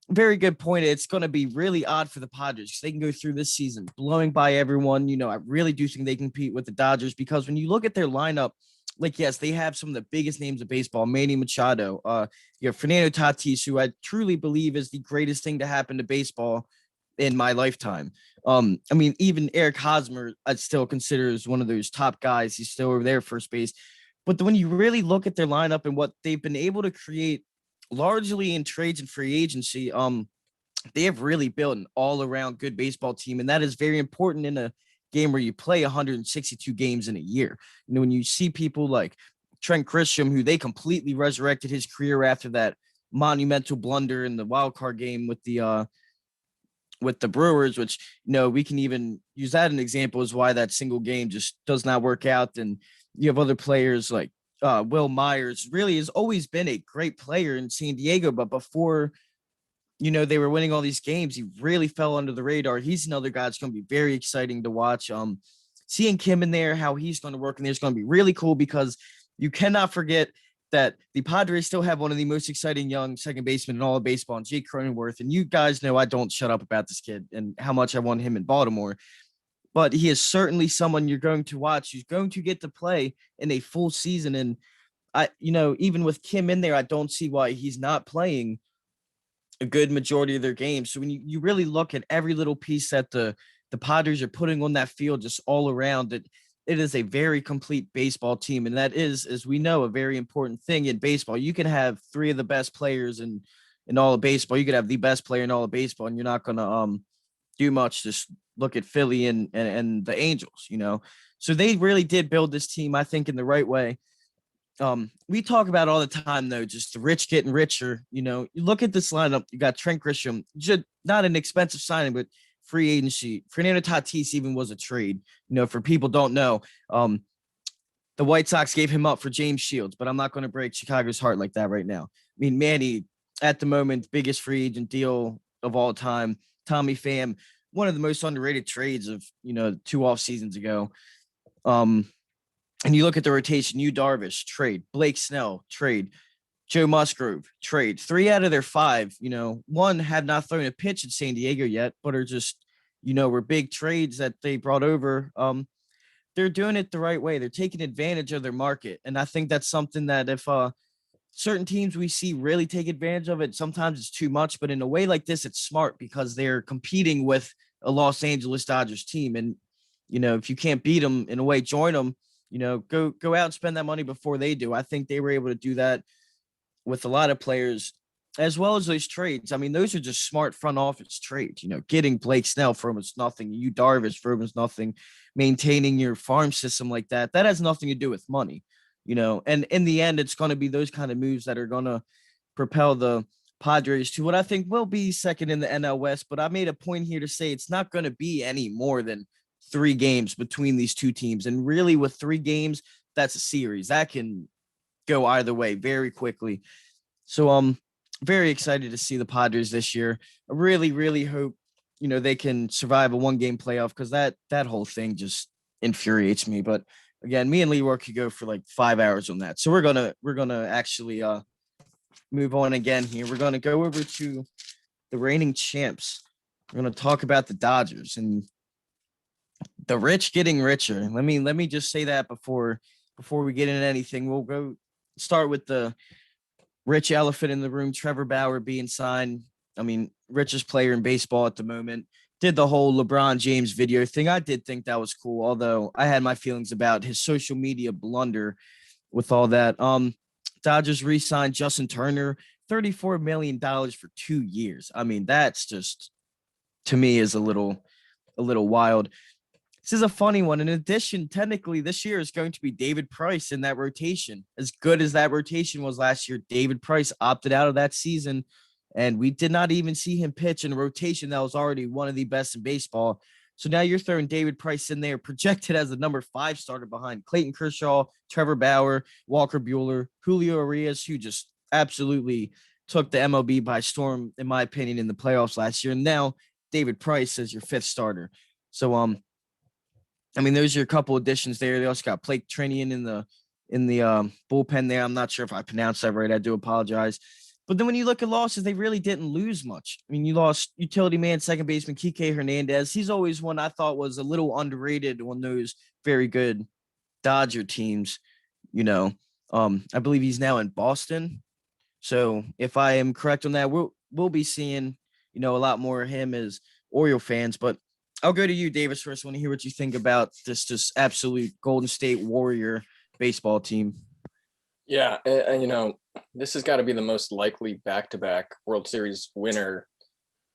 very good point. It's going to be really odd for the Padres because they can go through this season blowing by everyone. I really do think they compete with the Dodgers because when you look at their lineup, like, yes, they have some of the biggest names of baseball. Manny Machado, you have Fernando Tatis, who I truly believe is the greatest thing to happen to baseball in my lifetime. I mean, even Eric Hosmer, I'd still consider as one of those top guys. He's still over there first base. But when you really look at their lineup and what they've been able to create largely in trades and free agency, they have really built an all-around good baseball team, and that is very important in a game where you play 162 games in a year. When you see people like Trent Grisham, who they completely resurrected his career after that monumental blunder in the wild card game with the Brewers, which we can even use that as an example as why that single game just does not work out. And you have other players like Will Myers, really has always been a great player in San Diego, but before they were winning all these games, he really fell under the radar. He's another guy that's going to be very exciting to watch. Seeing Kim in there, how he's going to work in there is going to be really cool because you cannot forget that the Padres still have one of the most exciting young second basemen in all of baseball, and Jake Cronenworth. And you guys know I don't shut up about this kid and how much I want him in Baltimore. But he is certainly someone you're going to watch. He's going to get to play in a full season. And even with Kim in there, I don't see why he's not playing a good majority of their games. So when you really look at every little piece that the Padres are putting on that field, just all around it, it is a very complete baseball team. And that is, as we know, a very important thing in baseball. You can have three of the best players in all of baseball. You could have the best player in all of baseball, and you're not going to do much. Just look at Philly and the Angels, So they really did build this team, I think, in the right way. We talk about all the time, though, just the rich getting richer. You look at this lineup, you got Trent Grisham, just not an expensive signing, but free agency. Fernando Tatis even was a trade. For people don't know, the White Sox gave him up for James Shields, but I'm not going to break Chicago's heart like that right now. I mean, Manny, at the moment, biggest free agent deal of all time. Tommy Pham, one of the most underrated trades of 2 off seasons ago. And you look at the rotation: Yu Darvish, trade; Blake Snell, trade; Joe Musgrove, trade. 3 out of their 5, one had not thrown a pitch in San Diego yet, but are just, were big trades that they brought over. They're doing it the right way. They're taking advantage of their market. And I think that's something that if certain teams we see really take advantage of it, sometimes it's too much, but in a way like this, it's smart because they're competing with a Los Angeles Dodgers team. And, if you can't beat them in a way, join them, go out and spend that money before they do. I think they were able to do that with a lot of players, as well as those trades. I mean, those are just smart front office trades, getting Blake Snell for almost nothing, Yu Darvish for almost nothing, maintaining your farm system like that. That has nothing to do with money, and in the end, it's going to be those kind of moves that are going to propel the Padres to what I think will be second in the NL West. But I made a point here to say it's not going to be any more than 3 games between these two teams. And really with 3 games, that's a series that can go either way very quickly. So I'm very excited to see the Padres this year. I really, really hope, they can survive a 1-game playoff because that whole thing just infuriates me. But again, me and Leroy could go for like 5 hours on that. So we're gonna actually move on again here. We're gonna go over to the reigning champs. We're gonna talk about the Dodgers and the rich getting richer. Let me just say that before we get into anything. We'll go start with the rich elephant in the room, Trevor Bauer being signed. I mean, richest player in baseball at the moment. Did the whole LeBron James video thing. I did think that was cool, although I had my feelings about his social media blunder with all that. Dodgers re-signed Justin Turner, $34 million for 2 years. I mean, that's just, to me, is a little wild. This is a funny one. In addition, technically, this year is going to be David Price in that rotation. As good as that rotation was last year, David Price opted out of that season, and we did not even see him pitch in a rotation that was already one of the best in baseball. So now you're throwing David Price in there, projected as the number 5 starter behind Clayton Kershaw, Trevor Bauer, Walker Buehler, Julio Urias, who just absolutely took the MLB by storm, in my opinion, in the playoffs last year. And now David Price as your 5th starter. So, I mean, those are a couple additions there. They also got Blake Trinian in the bullpen there. I'm not sure if I pronounced that right. I do apologize. But then when you look at losses, they really didn't lose much. I mean, you lost utility man, second baseman Kike Hernandez. He's always one I thought was a little underrated on those very good Dodger teams. You know, I believe he's now in Boston. So if I am correct on that, we'll be seeing, a lot more of him as Oriole fans. But I'll go to you, Davis, first. I want to hear what you think about this just absolute Golden State Warrior baseball team. Yeah, and this has got to be the most likely back-to-back World Series winner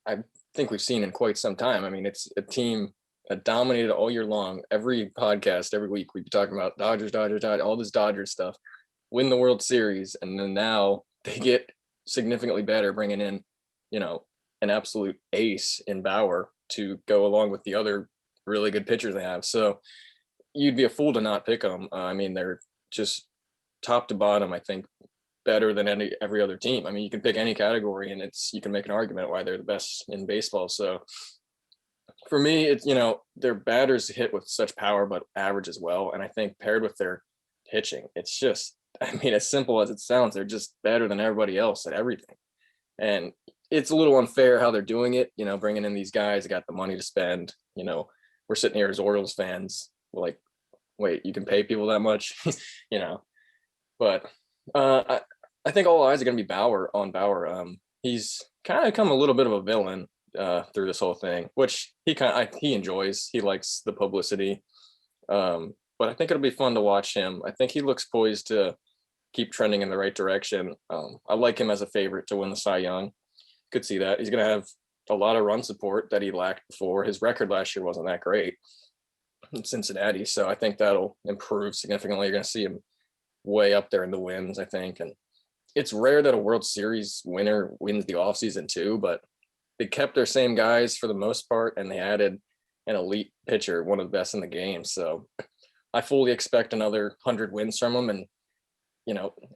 I think we've seen in quite some time. I mean, it's a team that dominated all year long. Every podcast, every week, we'd be talking about Dodgers, all this Dodgers stuff, win the World Series, and then now they get significantly better, bringing in, an absolute ace in Bauer to go along with the other really good pitchers they have. So you'd be a fool to not pick them. I mean, they're just top to bottom, I think, better than every other team. I mean, you can pick any category and you can make an argument why they're the best in baseball. So for me, it's, their batters hit with such power, but average as well. And I think paired with their pitching, it's just, I mean, as simple as it sounds, they're just better than everybody else at everything. And it's a little unfair how they're doing it, bringing in these guys, got the money to spend, we're sitting here as Orioles fans, we're like, wait, you can pay people that much, but I think all eyes are going to be Bauer. He's kind of come a little bit of a villain through this whole thing, which he enjoys. He likes the publicity, but I think it'll be fun to watch him. I think he looks poised to keep trending in the right direction. I like him as a favorite to win the Cy Young. Could see that. He's going to have a lot of run support that he lacked before. His record last year wasn't that great in Cincinnati, so I think that'll improve significantly. You're going to see him way up there in the wins, I think. And it's rare that a World Series winner wins the offseason too, but they kept their same guys for the most part, and they added an elite pitcher, one of the best in the game. So I fully expect another 100 wins from them. And,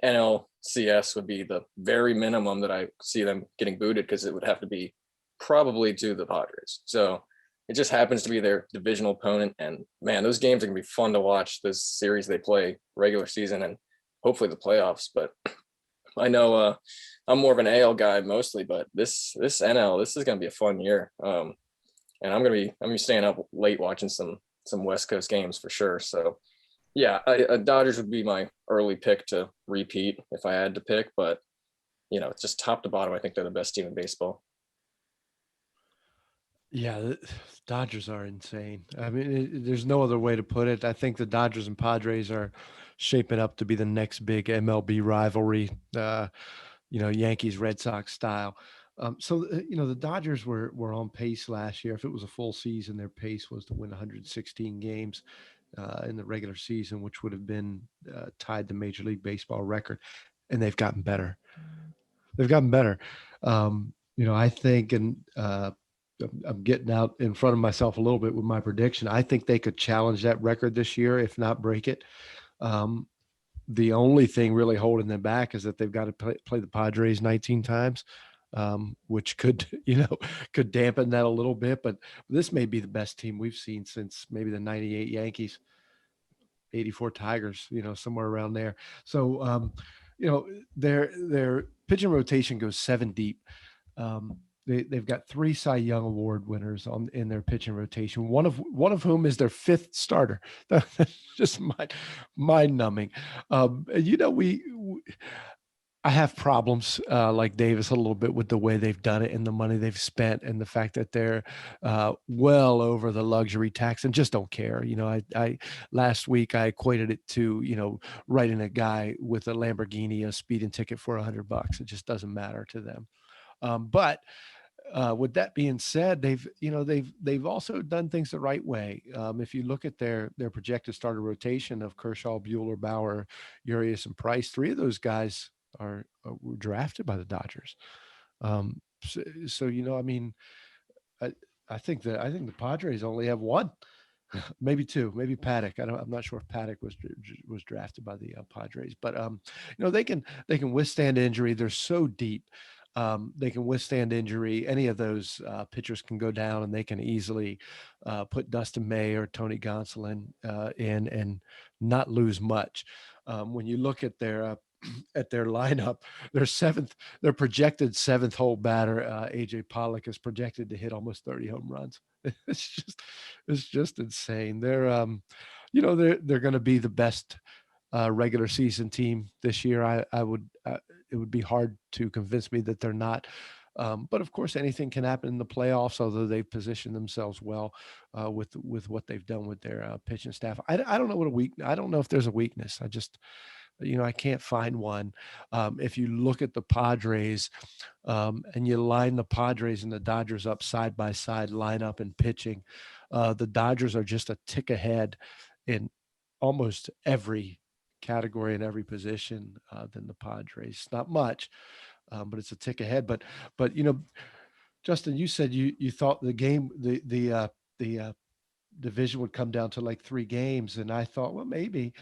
NLCS would be the very minimum that I see them getting booted, because it would have to be probably to the Padres. So it just happens to be their divisional opponent. And man, those games are gonna be fun to watch, this series they play regular season and hopefully the playoffs. But I know I'm more of an AL guy mostly, but this NL, this is gonna be a fun year. And I'm gonna be staying up late watching some West Coast games for sure. So yeah, Dodgers would be my early pick to repeat if I had to pick, but it's just top to bottom. I think they're the best team in baseball. Yeah, the Dodgers are insane. I mean, there's no other way to put it. I think the Dodgers and Padres are shaping up to be the next big MLB rivalry, Yankees, Red Sox style. The Dodgers were on pace last year. If it was a full season, their pace was to win 116 games in the regular season, which would have been tied the Major League Baseball record. And they've gotten better. I think, and I'm getting out in front of myself a little bit with my prediction. I think they could challenge that record this year, if not break it. The only thing really holding them back is that they've got to play the Padres 19 times, which could dampen that a little bit. But this may be the best team we've seen since maybe the 98 Yankees, 84 Tigers, somewhere around there. So, their pitching rotation goes 7 deep. They've got 3 Cy Young Award winners in their pitching rotation. One of whom is their 5th starter. That's just mind numbing. I have problems like Davis a little bit with the way they've done it and the money they've spent and the fact that they're well over the luxury tax and just don't care. I last week I equated it to writing a guy with a Lamborghini a speeding ticket for $100. It just doesn't matter to them. But with that being said, they've also done things the right way. If you look at their projected starter rotation of Kershaw, Buehler, Bauer, Urias, and Price, 3 of those guys were drafted by the Dodgers. I think the Padres only have one, maybe two, maybe Paddock. I'm not sure if Paddock was drafted by the Padres, but they can withstand injury. They're so deep. They can withstand injury. Any of those pitchers can go down, and they can easily put Dustin May or Tony Gonsolin in and not lose much. When you look at their lineup, their projected seventh hole batter, AJ Pollock, is projected to hit almost 30 home runs. It's just insane. They're going to be the best regular season team this year. It would be hard to convince me that they're not. But of course, anything can happen in the playoffs, although they've positioned themselves well with what they've done with their pitching staff. I don't know I don't know if there's a weakness. I can't find one. If you look at the Padres and you line the Padres and the Dodgers up side by side, lineup and pitching, the Dodgers are just a tick ahead in almost every category and every position than the Padres. Not much, but it's a tick ahead. But Justin, you said you thought the game the division would come down to like 3 games, and I thought, well, maybe.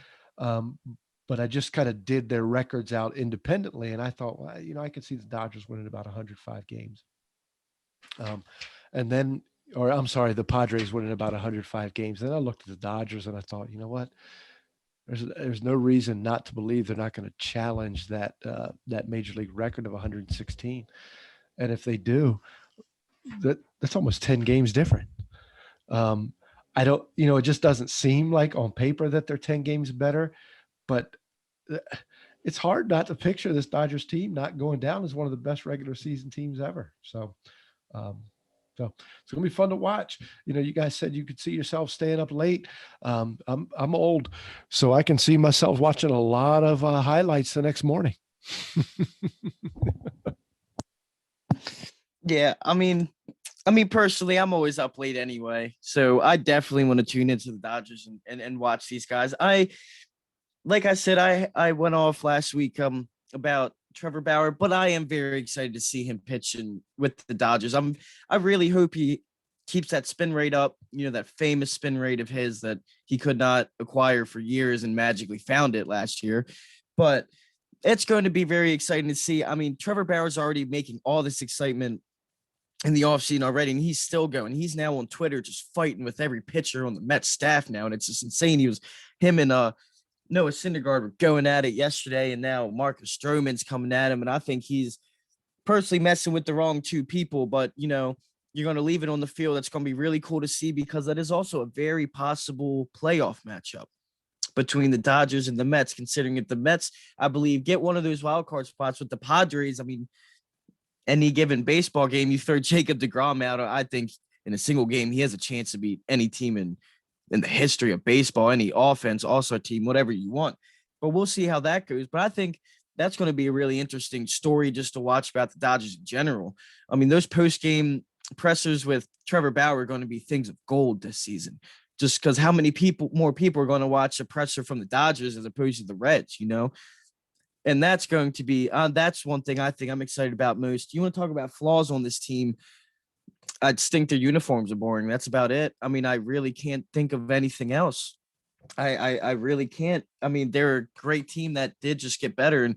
But I just kind of did their records out independently, and I thought, well, I could see the Dodgers winning about 105 games. The Padres winning about 105 games. Then I looked at the Dodgers and I thought, you know what? There's no reason not to believe they're not going to challenge that major league record of 116. And if they do, that's almost 10 games different. I don't, it just doesn't seem like on paper that they're 10 games better, but it's hard not to picture this Dodgers team not going down as one of the best regular season teams ever. So it's going to be fun to watch. You guys said you could see yourself staying up late. I'm old, so I can see myself watching a lot of highlights the next morning. Yeah, I mean, personally, I'm always up late anyway, so I definitely want to tune into the Dodgers and watch these guys. Like I said, I went off last week about Trevor Bauer, but I am very excited to see him pitching with the Dodgers. I really hope he keeps that spin rate up, that famous spin rate of his that he could not acquire for years and magically found it last year. But it's going to be very exciting to see. I mean, Trevor Bauer's already making all this excitement in the offseason already, and he's still going. He's now on Twitter just fighting with every pitcher on the Mets staff now, and it's just insane. Him and Noah Syndergaard were going at it yesterday, and now Marcus Stroman's coming at him, and I think he's personally messing with the wrong 2 people, but, you're going to leave it on the field. That's going to be really cool to see because that is also a very possible playoff matchup between the Dodgers and the Mets, considering if the Mets, I believe, get one of those wild card spots with the Padres. I mean, any given baseball game, you throw Jacob deGrom out, I think in a single game, he has a chance to beat any team in the history of baseball, any offense, also team, whatever you want. But we'll see how that goes. But I think that's going to be a really interesting story just to watch about the Dodgers in general. I mean, those post-game pressers with Trevor Bauer are going to be things of gold this season, just because how many more people are going to watch a presser from the Dodgers as opposed to the Reds, And that's going to be, that's one thing I think I'm excited about most. You want to talk about flaws on this team? I just think their uniforms are boring. That's about it. I mean, I really can't think of anything else. I really can't. I mean, they're a great team that did just get better. And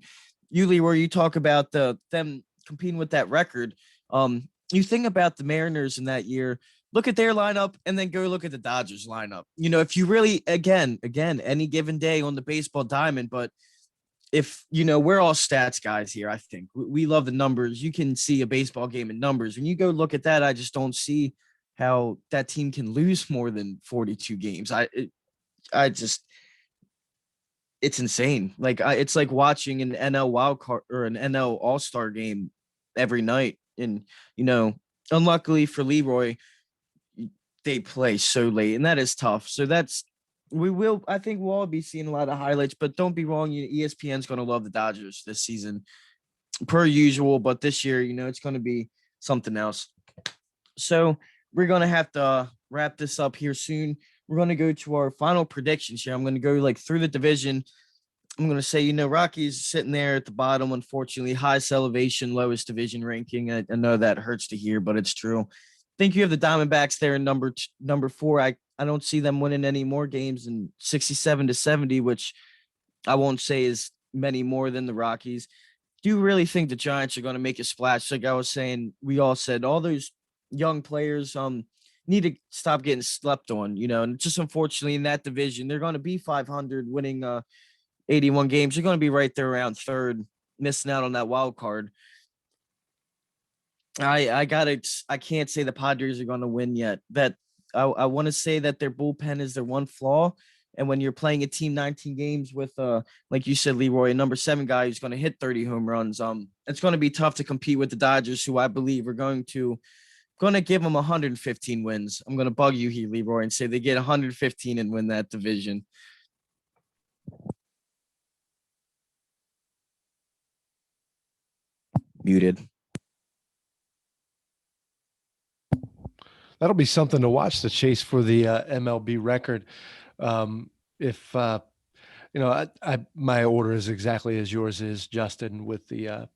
usually where you talk about them competing with that record, you think about the Mariners in that year, look at their lineup and then go look at the Dodgers lineup. If you really, again, any given day on the baseball diamond, but if, we're all stats guys here, I think we love the numbers. You can see a baseball game in numbers. When you go look at that, I just don't see how that team can lose more than 42 games. It's insane. It's like watching an NL wild card or an NL All-Star game every night. And, unluckily for Leroy, they play so late, and that is tough. So I think we'll all be seeing a lot of highlights, but don't be wrong. ESPN's going to love the Dodgers this season per usual, but this year, it's going to be something else. So we're going to have to wrap this up here soon. We're going to go to our final predictions here. I'm going to go through the division. I'm going to say, Rockies sitting there at the bottom, unfortunately, highest elevation, lowest division ranking. I know that hurts to hear, but it's true. think you have the Diamondbacks there in number 4. I don't see them winning any more games than 67-70, which I won't say is many more than the Rockies. Do you really think the Giants are going to make a splash? Like I was saying, we all said all those young players need to stop getting slept on, and just unfortunately in that division, they're going to be 500 winning 81 games. You're going to be right there around third, missing out on that wild card. I can't say the Padres are going to win yet. That I want to say that their bullpen is their one flaw. And when you're playing a team 19 games with like you said, Leroy, a number 7 guy who's going to hit 30 home runs, it's going to be tough to compete with the Dodgers, who I believe are going to give them 115 wins. I'm going to bug you here, Leroy, and say they get 115 and win that division. Muted. That'll be something to watch, the chase for the MLB record. If my order is exactly as yours is, Justin, with the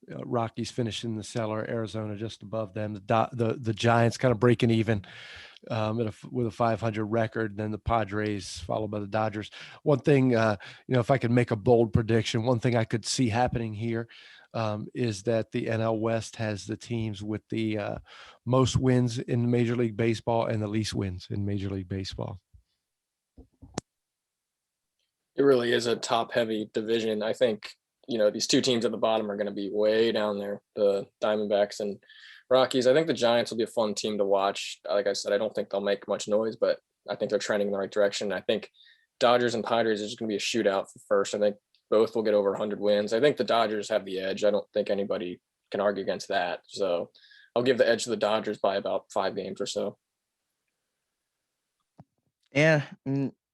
Rockies finishing the cellar, Arizona just above them, the Giants kind of breaking even with a 500 record, then the Padres followed by the Dodgers. One thing, if I could make a bold prediction, one thing I could see happening here is that the NL West has the teams with the most wins in Major League Baseball and the least wins in Major League Baseball. It really is a top-heavy division. I think, these 2 teams at the bottom are going to be way down there, the Diamondbacks and Rockies. I think the Giants will be a fun team to watch. Like I said, I don't think they'll make much noise, but I think they're trending in the right direction. I think Dodgers and Padres is just going to be a shootout for first. I think both will get over 100 wins. I think the Dodgers have the edge. I don't think anybody can argue against that. So I'll give the edge to the Dodgers by about 5 games or so. Yeah,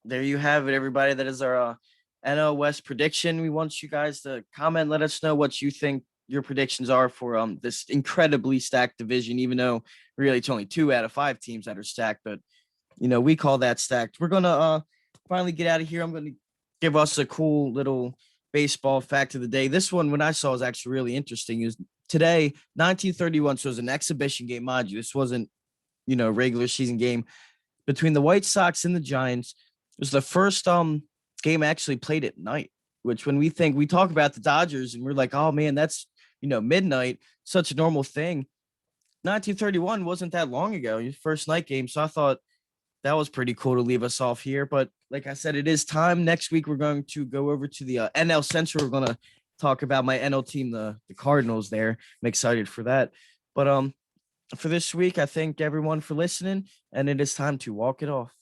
there you have it, everybody. That is our NL West prediction. We want you guys to comment, let us know what you think your predictions are for this incredibly stacked division, even though really it's only 2 out of 5 teams that are stacked, but we call that stacked. We're gonna finally get out of here. I'm gonna give us a cool little baseball fact of the day. This one, when I saw, is actually really interesting. Is today 1931, so it was an exhibition game, mind you. This wasn't regular season game between the White Sox and the Giants. It was the first game actually played at night, which when we talk about the Dodgers and we're like, oh man, that's midnight, such a normal thing. 1931 wasn't that long ago, your first night game. So I thought that was pretty cool to leave us off here. But like I said, it is time. Next week, we're going to go over to the NL Central. We're going to talk about my NL team, the Cardinals there. I'm excited for that. But for this week, I thank everyone for listening, and it is time to walk it off.